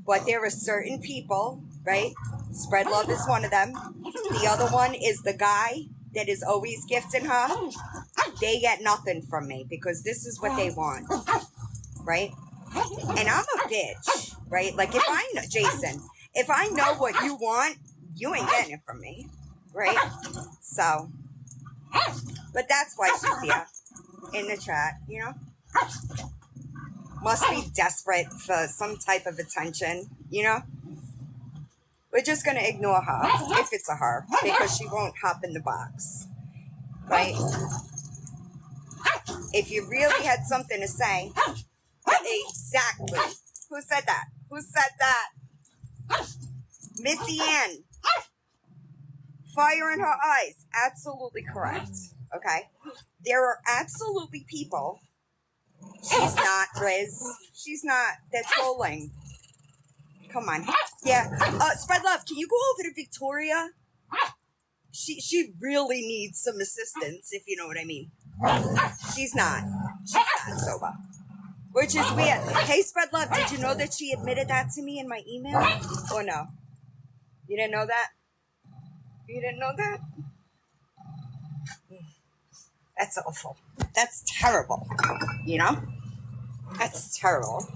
But there are certain people, right? Spread Love is one of them. The other one is the guy that is always gifting her. They get nothing from me because this is what they want, right? And I'm a bitch, right? Like if I know, Jason, if I know what you want, you ain't getting it from me, right? So, but that's why she's here in the chat, Must be desperate for some type of attention, We're just going to ignore her, if it's a her, because she won't hop in the box, right? If you really had something to say, exactly. Who said that? Who said that? Missy Ann. Fire in her eyes. Absolutely correct. Okay? There are absolutely people. She's not, Riz. She's not. They're trolling. Come on. Yeah. Spread love. Can you go over to Victoria? She really needs some assistance, if you know what I mean. She's not sober, which is weird. Hey, Spread Love, did you know that she admitted that to me in my email, or no? You didn't know that? You didn't know that? That's awful. That's terrible. You know? That's terrible.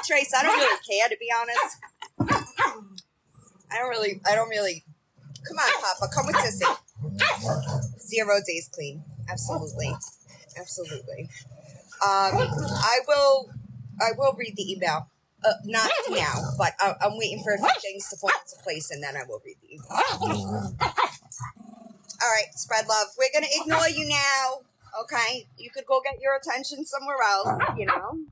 Trace, I don't really care, to be honest. I don't really. Come on, Papa, come with Sissy. 0 days clean. Absolutely. Absolutely. I will read the email. Not now, but I'm waiting for a few things to fall into place, and then I will read the email. All right, Spread Love. We're going to ignore you now, okay? You could go get your attention somewhere else, you know?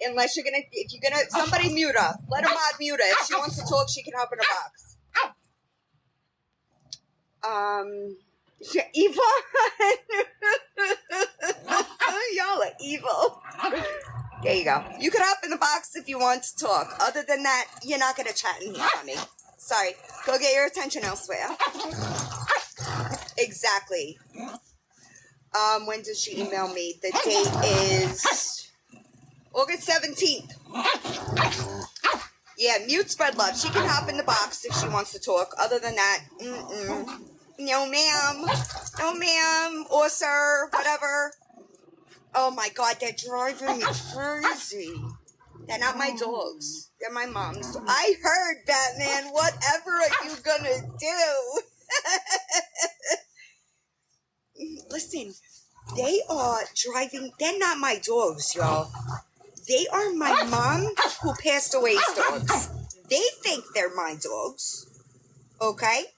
Unless you're going to, if you're going to, somebody mute her. Let her mod mute her. If she wants to talk, she can hop in a box. Evil? Y'all are evil. There you go. You could hop in the box if you want to talk. Other than that, you're not going to chat in here, honey. Sorry. Go get your attention elsewhere. Exactly. When did she email me? The date is August 17th. Yeah, mute Spread Love. She can hop in the box if she wants to talk. Other than that, no ma'am. No ma'am. Or sir. Whatever. Oh my God, they're driving me crazy. They're not my dogs. They're my mom's. I heard, Batman. Whatever are you gonna do? Listen, they are driving. They're not my dogs, y'all. They are my mom who passed away's dogs. They think they're my dogs. Okay?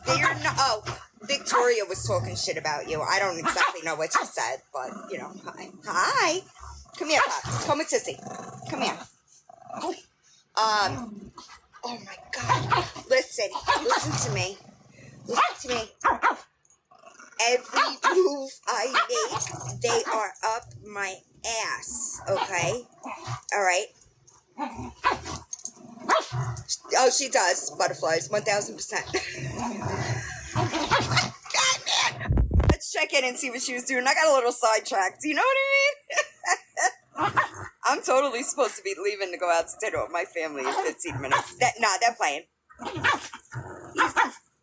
They are not. Oh, Victoria was talking shit about you. I don't exactly know what she said, but, you know, hi. Hi. Come here, Pop. Come with Sissy. Come here. Oh my God. Listen to me. Listen to me. Every move I make, they are up my ass. Okay? All right? Oh, she does. Butterflies. 1,000%. God, man. Let's check in and see what she was doing. I got a little sidetracked. You know what I mean? I'm totally supposed to be leaving to go out to dinner with my family in 15 minutes. They're playing.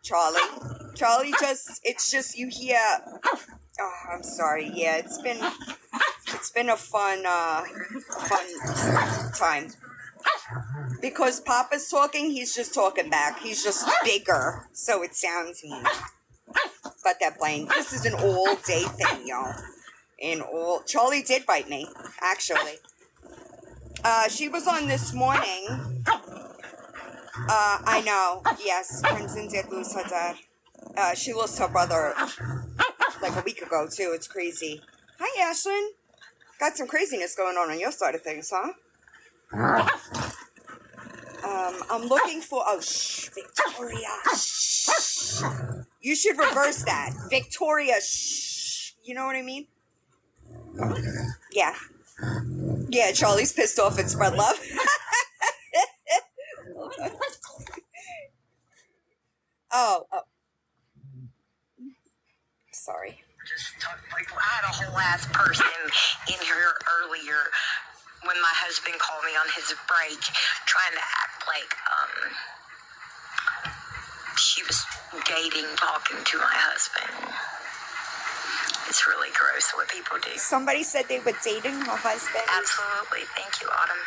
Charlie it's just you hear. Oh, I'm sorry. Yeah, it's been a fun time. Because Papa's talking, he's just talking back. He's just bigger, so it sounds mean. But they're playing. This is an all-day thing, y'all. Charlie did bite me, actually. She was on this morning. I know. Yes, Princeton did lose her dad. She lost her brother like a week ago, too. It's crazy. Hi, Ashlyn. Got some craziness going on your side of things, huh? I'm looking for... Oh, shh, Victoria. Shh. You should reverse that. Victoria, shh. You know what I mean? Yeah. Yeah, Charlie's pissed off at Spread Love. Oh. Sorry. I had a whole ass person in here earlier when my husband called me on his break trying to act like she was talking to my husband. It's really gross what people do. Somebody said they were dating her husband. Absolutely. Thank you, Autumn.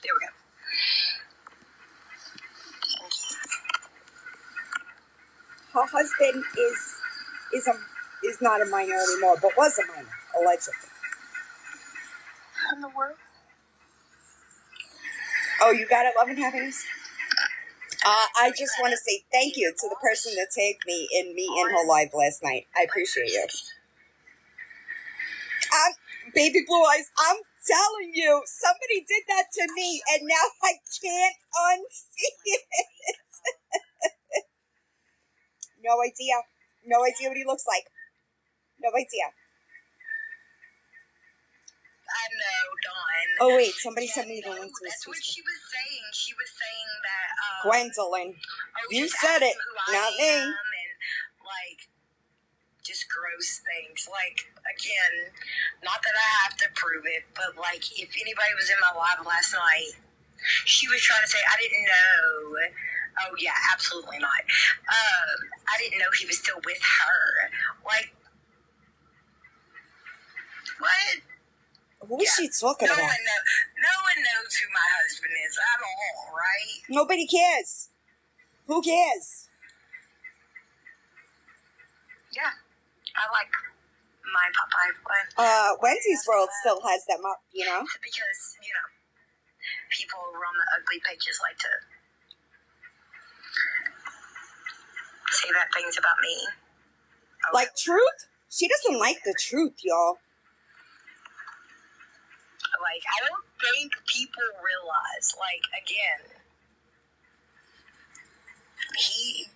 There we go. Her husband is not a minor anymore, but was a minor, allegedly. In the world? Oh, you got it, Love and Happiness? I just want to say thank you to the person that tagged me in her live last night. I appreciate you. Baby Blue Eyes, I'm telling you, somebody did that to me, and now I can't unsee it. No idea. No idea what he looks like. No idea. I know, Dawn. Oh, wait, somebody sent me the link to That's this. what she was saying. She was saying that, Gwendolyn, you said it, not me. And, like, just gross things. Like, again, not that I have to prove it, but, like, if anybody was in my live last night, she was trying to say, I didn't know. Oh, yeah, absolutely not. I didn't know he was still with her. Like, what? Who is she talking about? No one knows who my husband is at all, right? Nobody cares. Who cares? Yeah, I like my Popeye. Wendy's World still has them up, you know? Because, people over on the ugly pages like to say bad things about me. Like truth? She doesn't like the truth, y'all. Like, I don't think people realize, like, again, he's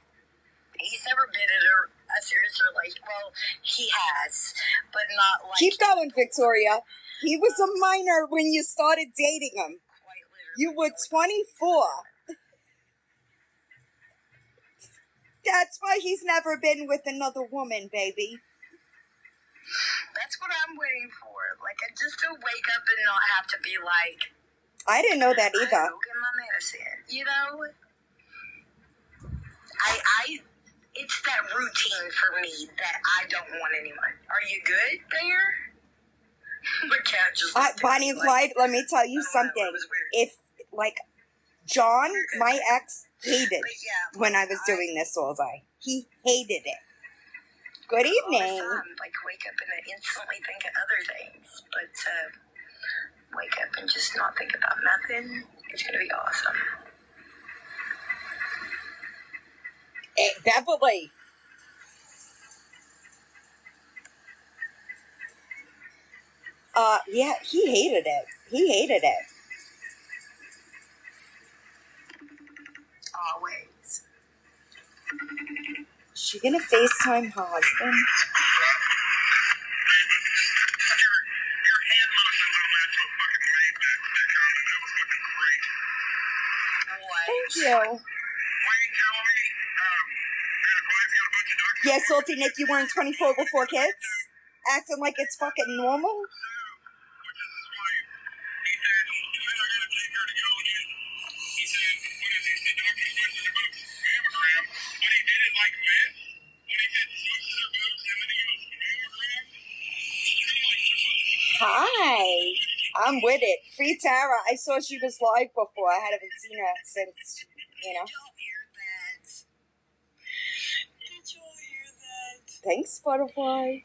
never been in a serious relationship. Well, he has, but not like... Keep going, Victoria. He was a minor when you started dating him. You were 24. That's why he's never been with another woman, baby. That's what I'm waiting for. Like, just to wake up and not have to be like... I didn't know that either. I go get my medicine, you know? It's that routine for me that I don't want anymore. Are you good there? My cat just... Bonnie and Clyde, let me tell you something. If, like, John, my ex, hated when I was doing this all day. He hated it. Good evening. Like, wake up and instantly think of other things. But wake up and just not think about nothing. It's going to be awesome. Definitely. Yeah, he hated it. He hated it. Always. Is she gonna FaceTime her husband? Thank you. Yeah, Salty Nick, you weren't 24 before kids? Acting like it's fucking normal? Hi. I'm with it. Free Tara. I saw she was live before. I haven't seen her since, you know. Did y'all hear that? Thanks, Butterfly.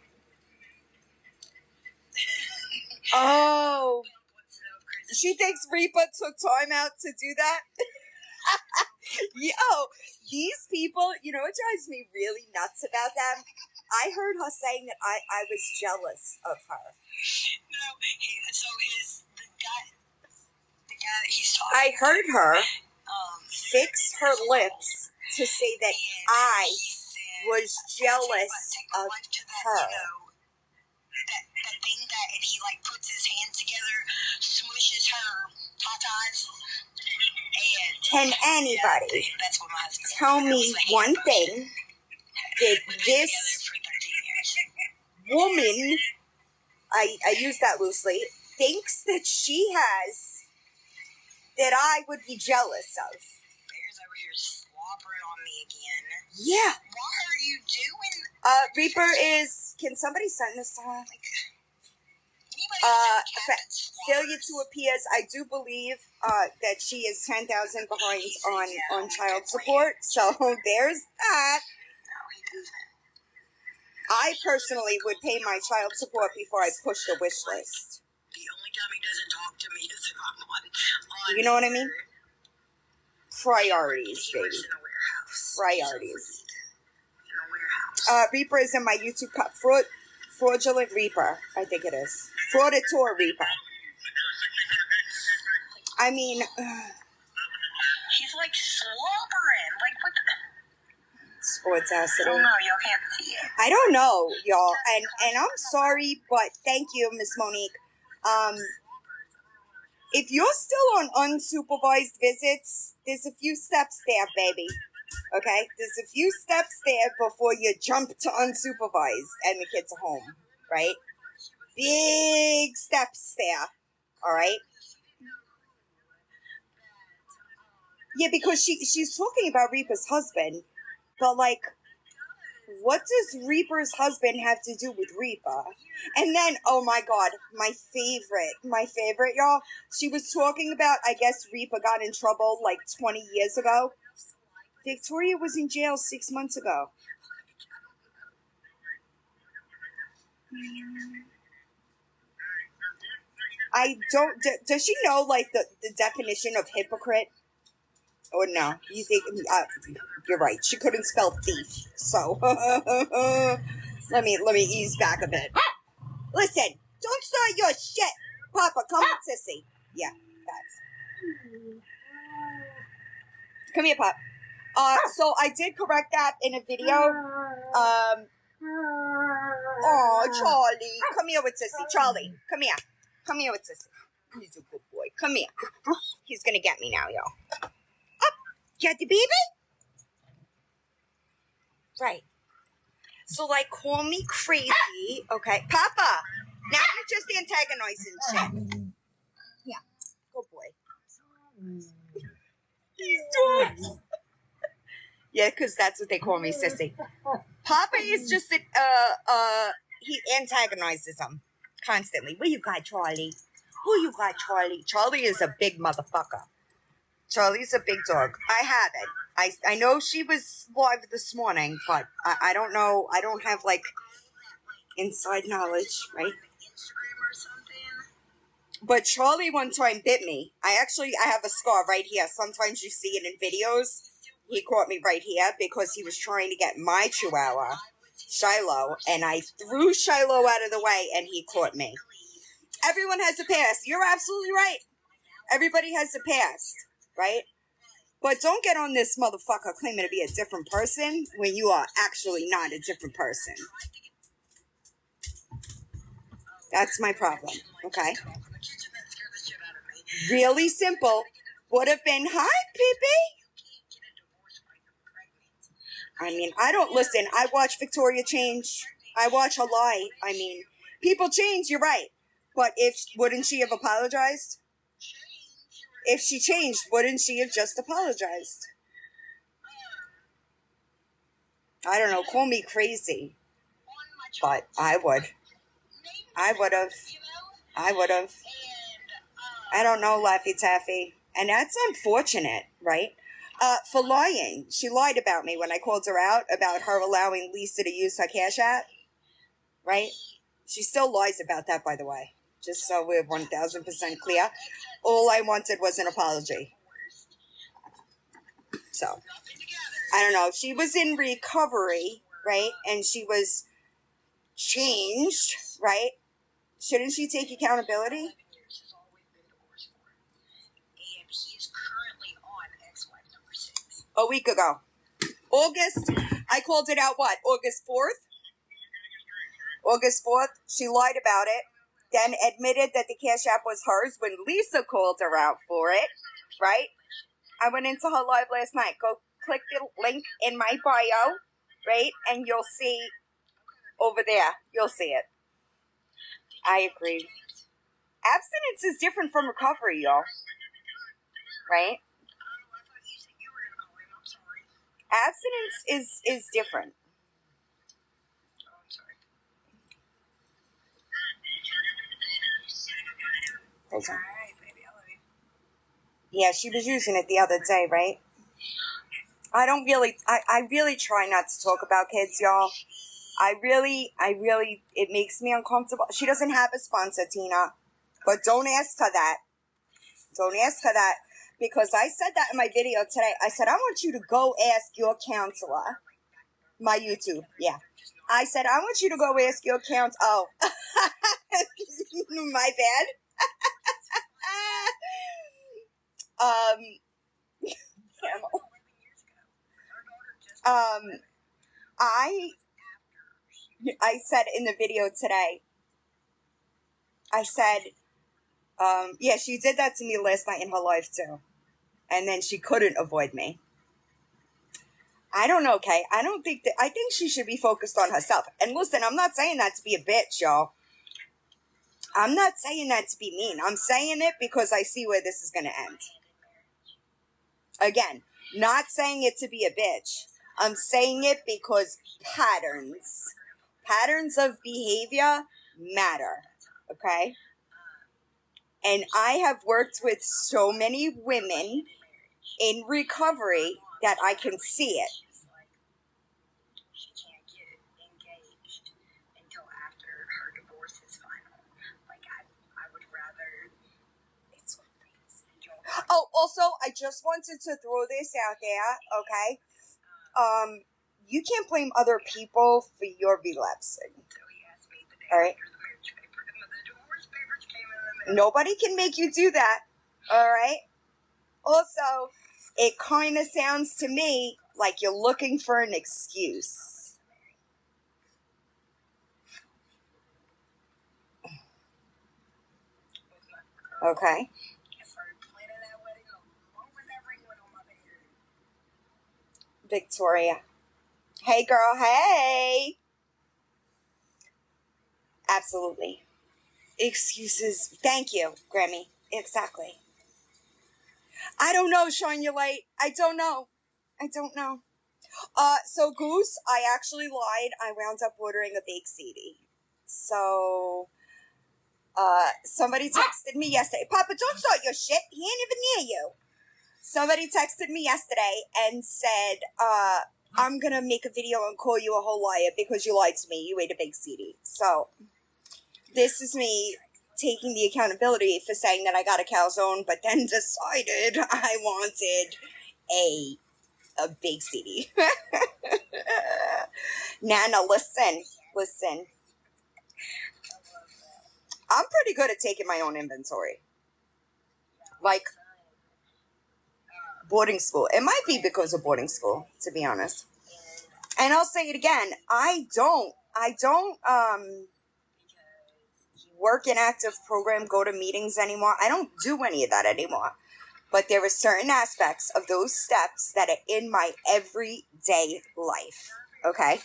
Oh. She thinks Reaper took time out to do that? Yo, these people, you know what drives me really nuts about them? I heard her saying that I was jealous of her. No, the guy that he's talking I heard her fix her lips to say that I was jealous of her. That thing that he like puts his hands together, smushes her tatas, and can anybody that's what my husband tell me one thing that this woman, I use that loosely, thinks that she has that I would be jealous of? Bear's over here slobbering on me again. Yeah. What are you doing? Reaper is, can somebody send this to her? Failure to appears. I do believe that she is 10,000 behind on child support. So there's that. No, he doesn't. I personally would pay my child support before I push the wish list. The only time he doesn't talk to me is if I'm on you know what I mean? Priorities, he baby. lives in a warehouse. Priorities. In a warehouse. Reaper is in my YouTube cut. Fraudulent Reaper, I think it is. Frauditor Reaper. I mean, He's like slobbering. Like what the... Sportsacity. I don't know. Y'all can't see it. I don't know, y'all. And I'm sorry, but thank you, Miss Monique. If you're still on unsupervised visits, there's a few steps there, baby. Okay? There's a few steps there before you jump to unsupervised and the kids are home, right? Big steps there, all right? Yeah, because she's talking about Reaper's husband, but like, what does Reaper's husband have to do with Reaper? And then, oh my God, my favorite, y'all. She was talking about, I guess Reaper got in trouble like 20 years ago. Victoria was in jail 6 months ago. I don't, does she know like the definition of hypocrite? Or no? You think, you're right. She couldn't spell thief. So, let me ease back a bit. Listen, don't start your shit. Papa, come with Sissy. Yeah, that's. Come here, Pop. So I did correct that in a video. Oh, Charlie. Come here with Sissy. Charlie, come here. Come here with Sissy. He's a good boy. Come here. He's gonna get me now, y'all. Up. Get the baby? Right. So, like, call me crazy, okay? Papa, now you're just antagonizing shit. Yeah, good boy. These dogs. Yeah, because that's what they call me, Sissy. Papa is just, he antagonizes them constantly. What you got, Charlie? Who you got, Charlie? Charlie is a big motherfucker. Charlie's a big dog. I have it. I know she was live this morning, but I don't know. I don't have, like, inside knowledge, right? But Charlie one time bit me. I have a scar right here. Sometimes you see it in videos. He caught me right here because he was trying to get my chihuahua, Shiloh, and I threw Shiloh out of the way and he caught me. Everyone has a past. You're absolutely right. Everybody has a past, right? But don't get on this motherfucker claiming to be a different person when you are actually not a different person. That's my problem, okay? Really simple. Would have been, hi, Pippi. I mean, I don't listen. I watch Victoria change. I watch her lie. I mean, people change, you're right. But wouldn't she have apologized? If she changed, wouldn't she have just apologized? I don't know, call me crazy. But I would. I would have. I don't know, Laffy Taffy. And that's unfortunate, right? For lying. She lied about me when I called her out about her allowing Lisa to use her Cash App. Right? She still lies about that, by the way. Just so we're 1000% clear. All I wanted was an apology. So, I don't know. She was in recovery, right? And she was changed, right? Shouldn't she take accountability? A week ago. August, I called it out, what, August 4th? August 4th, she lied about it, then admitted that the Cash App was hers when Lisa called her out for it, right? I went into her live last night. Go click the link in my bio, right? And you'll see over there. You'll see it. I agree. Abstinence is different from recovery, y'all. Right? Abstinence is different. Hold on. Yeah, she was using it the other day, right? I really try not to talk about kids, y'all. I really, it makes me uncomfortable. She doesn't have a sponsor, Tina. But don't ask her that. Don't ask her that. Because I said that in my video today. I said, I want you to go ask your counselor. My YouTube, yeah. I said, I want you to go ask your counselor. Oh. My bad. Um, I said in the video today, I said, yeah, she did that to me last night in her life too. And then she couldn't avoid me. I don't know, Kay. I think she should be focused on herself. And listen, I'm not saying that to be a bitch, y'all. I'm not saying that to be mean. I'm saying it because I see where this is going to end. Again, not saying it to be a bitch. I'm saying it because patterns of behavior matter. Okay? And I have worked with so many women in recovery that I can see it. Oh, also, I just wanted to throw this out there, okay? You can't blame other people for your relapsing. All right? Nobody can make you do that. All right? Also, it kind of sounds to me like you're looking for an excuse. Okay? Victoria. Hey, girl. Hey. Absolutely. Excuses. Thank you, Grammy. Exactly. I don't know, Shine Your Light. I don't know. So Goose, I actually lied. I wound up ordering a baked CD. So, somebody texted me yesterday. Papa, don't start your shit. He ain't even near you. Somebody texted me yesterday and said, I'm gonna make a video and call you a whole liar because you lied to me. You ate a baked CD. So, this is me taking the accountability for saying that I got a calzone, but then decided I wanted a big CD. Nana, listen. I'm pretty good at taking my own inventory. Like boarding school. It might be because of boarding school, to be honest. And I'll say it again. I don't work in active program, go to meetings anymore. I don't do any of that anymore. But there are certain aspects of those steps that are in my everyday life. Okay?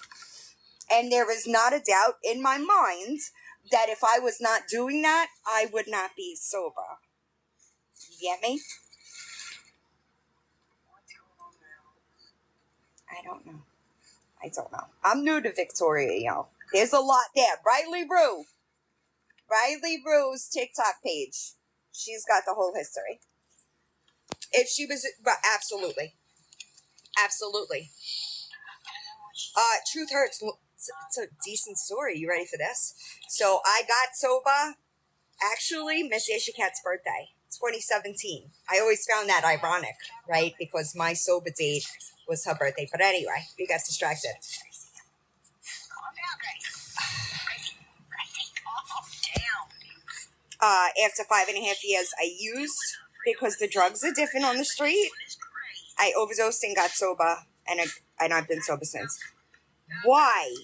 And there is not a doubt in my mind that if I was not doing that, I would not be sober. You get me? I don't know. I'm new to Victoria, y'all. There's a lot there. Riley Rue's TikTok page. She's got the whole history. If she was, absolutely. Truth hurts. It's a decent story. You ready for this? So I got sober. Actually, Miss Aisha Cat's birthday, 2017. I always found that ironic, right? Because my sober date was her birthday. But anyway, we got distracted. After 5.5 years, I used because the drugs are different on the street. I overdosed and got sober, and I've been sober since. Why?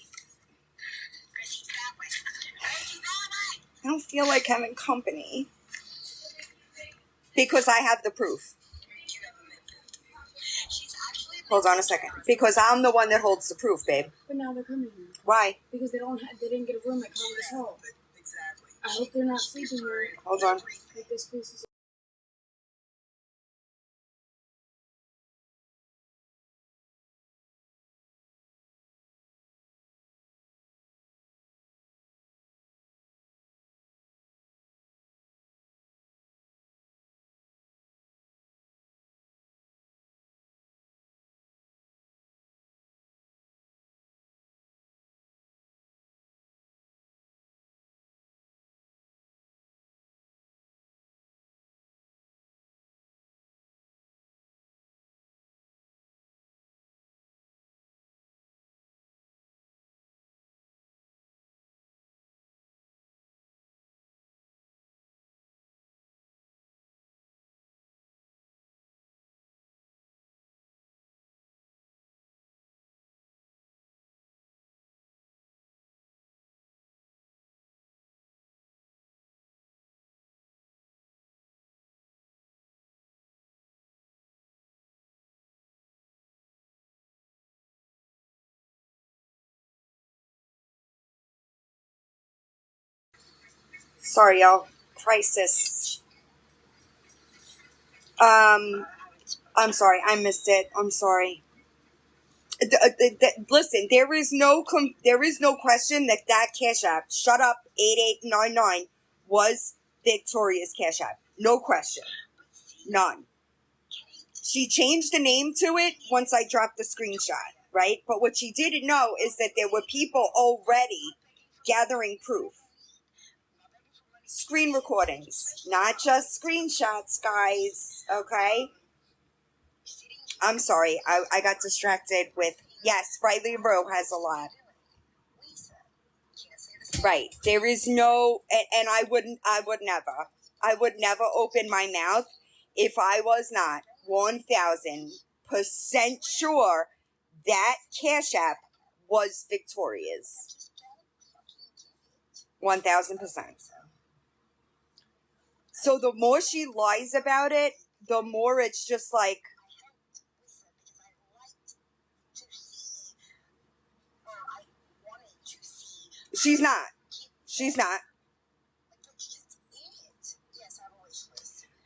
I don't feel like having company. Because I have the proof. Hold on a second. Because I'm the one that holds the proof, babe. But now they're coming here. Why? Because they didn't get a room at Congress Hall. I hope they're not sleeping here. Hold on. Like this place is Sorry, y'all. Crisis. I'm sorry. I missed it. I'm sorry. Listen, there is no question that Cash App, shut up 8899, was Victoria's Cash App. No question. None. She changed the name to it once I dropped the screenshot, right? But what she didn't know is that there were people already gathering proof. Screen recordings, not just screenshots, guys, okay? I'm sorry, I got distracted with, yes, Riley Rowe has a lot. Right. There is no, and I would never open my mouth if I was not 1000% sure that Cash App was Victoria's. 1000%. So the more she lies about it, the more it's just like, she's not. She's not.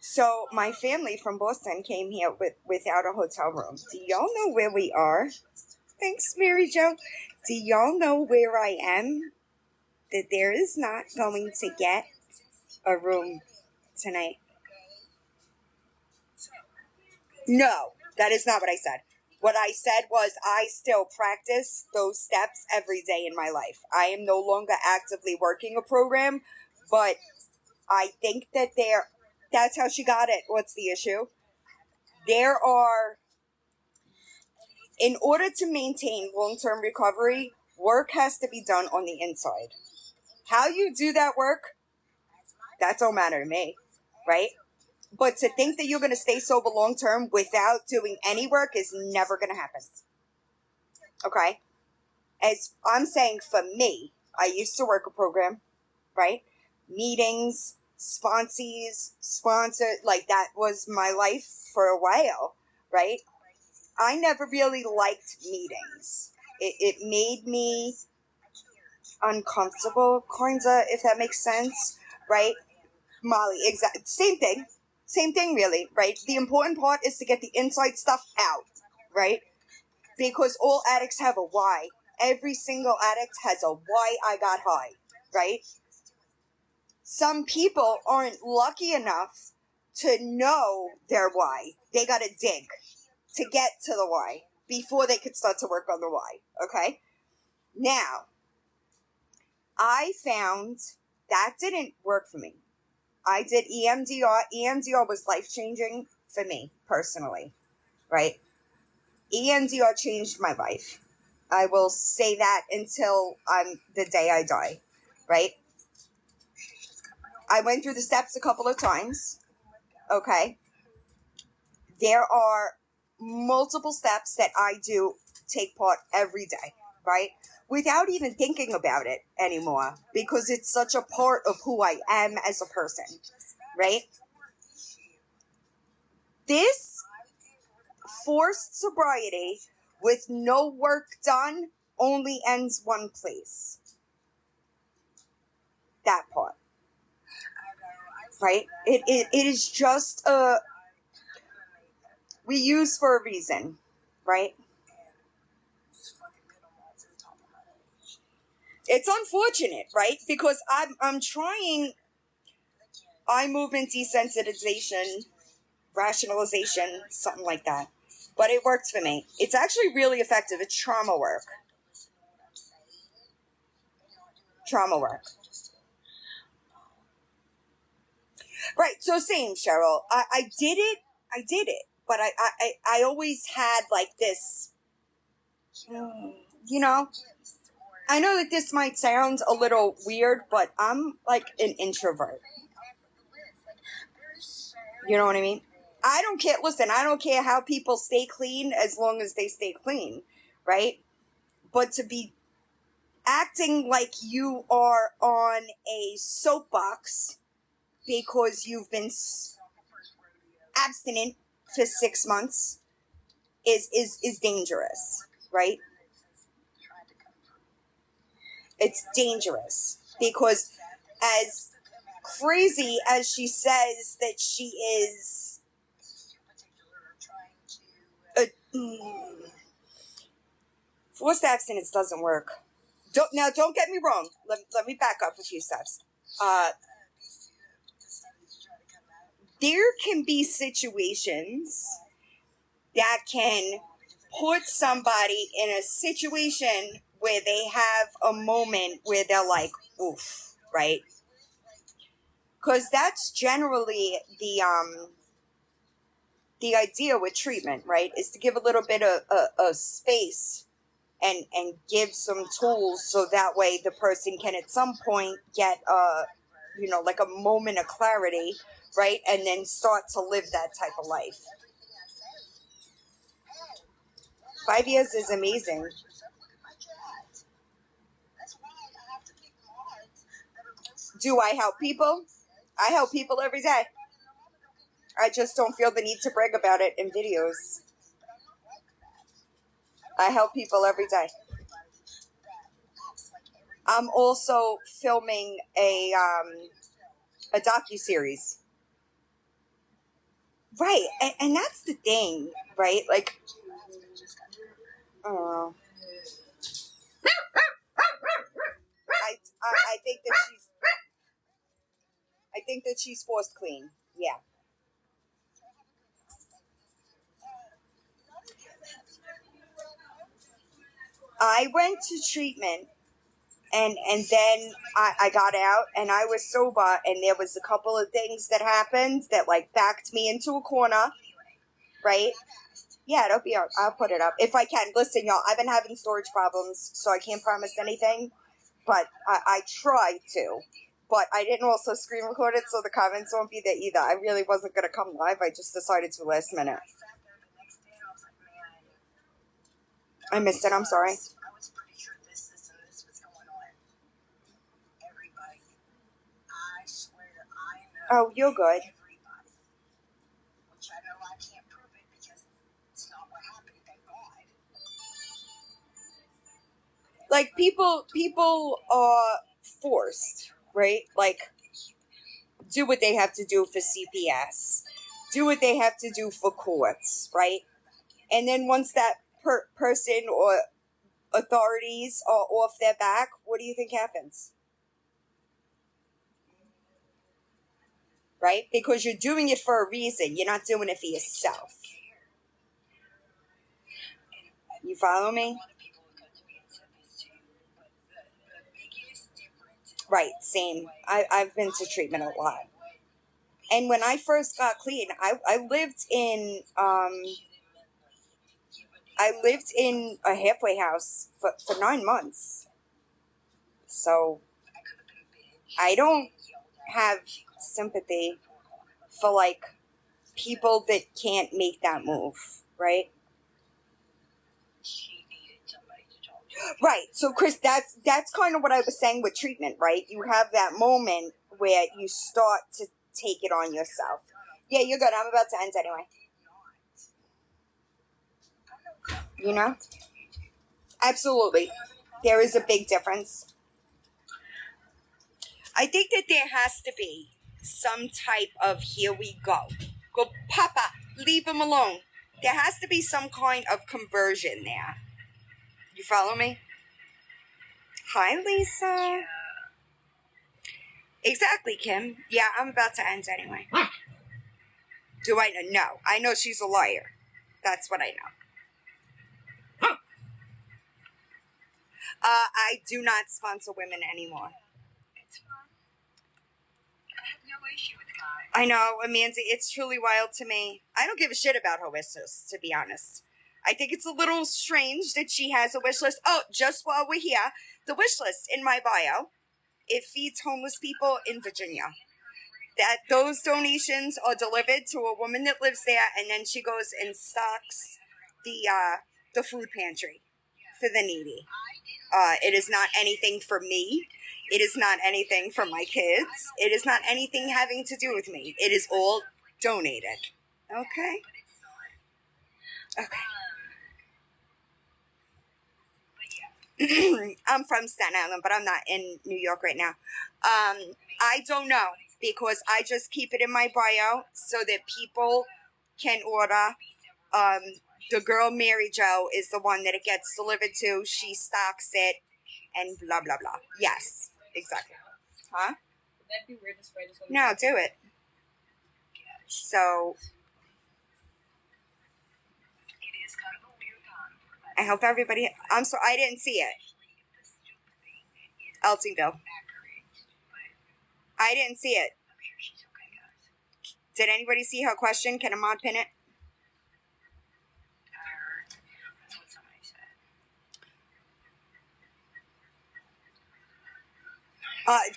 So my family from Boston came here without a hotel room. Do y'all know where we are? Thanks, Mary Jo. Do y'all know where I am? That there is not going to get a room tonight. No, that is not what I said. What I said was I still practice those steps every day in my life. I am no longer actively working a program, but I think that that's how she got it. What's the issue? There are, in order to maintain long-term recovery, work has to be done on the inside. How you do that work, that don't matter to me, right? But to think that you're going to stay sober long-term without doing any work is never going to happen. Okay? As I'm saying, for me, I used to work a program, right? Meetings, sponsor, like that was my life for a while, right? I never really liked meetings. It made me uncomfortable, kinda, if that makes sense, right? Molly, exactly. Same thing, really, right? The important part is to get the inside stuff out, right? Because all addicts have a why. Every single addict has a why I got high, right? Some people aren't lucky enough to know their why. They gotta dig to get to the why before they could start to work on the why, okay? Now, I found that didn't work for me. I did EMDR. EMDR was life-changing for me, personally, right? EMDR changed my life. I will say that until the day I die, right? I went through the steps a couple of times, okay? There are multiple steps that I do take part every day, right? Without even thinking about it anymore, because it's such a part of who I am as a person, right? This forced sobriety with no work done only ends one place. That part. Right? It is just we use for a reason, right? It's unfortunate, right? Because I'm trying eye movement desensitization, rationalization, something like that. But it works for me. It's actually really effective. It's trauma work. Trauma work. Right. So same, Cheryl. I did it. I did it. But I always had like this, you know, I know that this might sound a little weird, but I'm like an introvert. You know what I mean? I don't care. Listen, I don't care how people stay clean as long as they stay clean, right? But to be acting like you are on a soapbox because you've been abstinent for 6 months is dangerous, right? It's dangerous because as crazy as she says that she is, forced abstinence doesn't work. Don't get me wrong. Let me back up a few steps. There can be situations that can put somebody in a situation where they have a moment where they're like, oof, right? Because that's generally the idea with treatment, right? Is to give a little bit of space and give some tools so that way the person can at some point get like a moment of clarity, right? And then start to live that type of life. 5 years is amazing. Do I help people? I help people every day. I just don't feel the need to brag about it in videos. I help people every day. I'm also filming a docuseries. Right, and that's the thing, right? Like, oh, I think that she's forced clean. Yeah. I went to treatment and then I got out and I was sober and there was a couple of things that happened that like backed me into a corner, right? Yeah, it'll be out. I'll put it up if I can. Listen, y'all, I've been having storage problems, so I can't promise anything, but I try to. But I didn't also screen record it, so the comments won't be there either. I really wasn't going to come live. I just decided to last minute. I missed it. I'm sorry. Oh, you're good. Like people are forced, right? Like do what they have to do for CPS, do what they have to do for courts, right? And then once that person or authorities are off their back, what do you think happens? Right? Because you're doing it for a reason. You're not doing it for yourself. You follow me? Right, same. I've been to treatment a lot. And when I first got clean, I lived in a halfway house for 9 months. So I don't have sympathy for like people that can't make that move, right? Right. So Chris, that's kind of what I was saying with treatment, right? You have that moment where you start to take it on yourself. Yeah, you're good. I'm about to end anyway. You know? Absolutely. There is a big difference. I think that there has to be some type of here we go. Go, Papa, leave him alone. There has to be some kind of conversion there. You follow me? Hi, Lisa. Exactly, Kim. Yeah, I'm about to end anyway. Do I know? No. I know she's a liar. That's what I know. I do not sponsor women anymore. I know, Amanda, it's truly wild to me. I don't give a shit about her wish list, to be honest. I think it's a little strange that she has a wish list. Oh, just while we're here, the wish list in my bio, it feeds homeless people in Virginia. That those donations are delivered to a woman that lives there, and then she goes and stocks the food pantry for the needy. It is not anything for me. It is not anything for my kids. It is not anything having to do with me. It is all donated. Okay? Okay. I'm from Staten Island, but I'm not in New York right now. I don't know because I just keep it in my bio so that people can order. The girl Mary Jo is the one that it gets delivered to. She stocks it and blah, blah, blah. Yes, exactly. Huh? Would that be weird to spray this one? No, do it. So, I hope everybody, I'm sorry, I didn't see it. Eltingville. I didn't see it. Did anybody see her question? Can a mod pin it?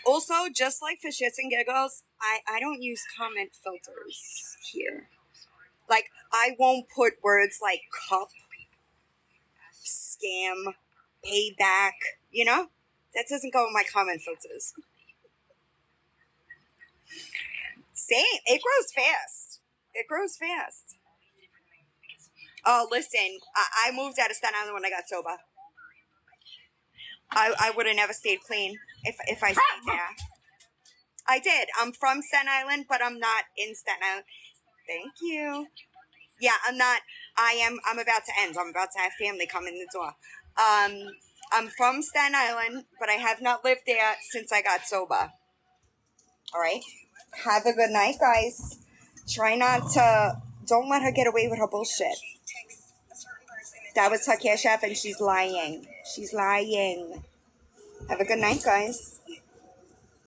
Also, just like for shits and giggles, I don't use comment filters here. Like, I won't put words like cup, scam, payback, you know? That doesn't go in my comment filters. Same. It grows fast. It grows fast. Oh, listen, I moved out of Staten Island when I got sober. I would have never stayed clean if I stayed there. I did. I'm from Staten Island, but I'm not in Staten Island. Thank you. Yeah, I'm not. I'm about to end. I'm about to have family come in the door. I'm from Staten Island, but I have not lived there since I got sober. All right. Have a good night, guys. Try not to. Don't let her get away with her bullshit. That was her cash app, and she's lying. She's lying. Have a good night, guys.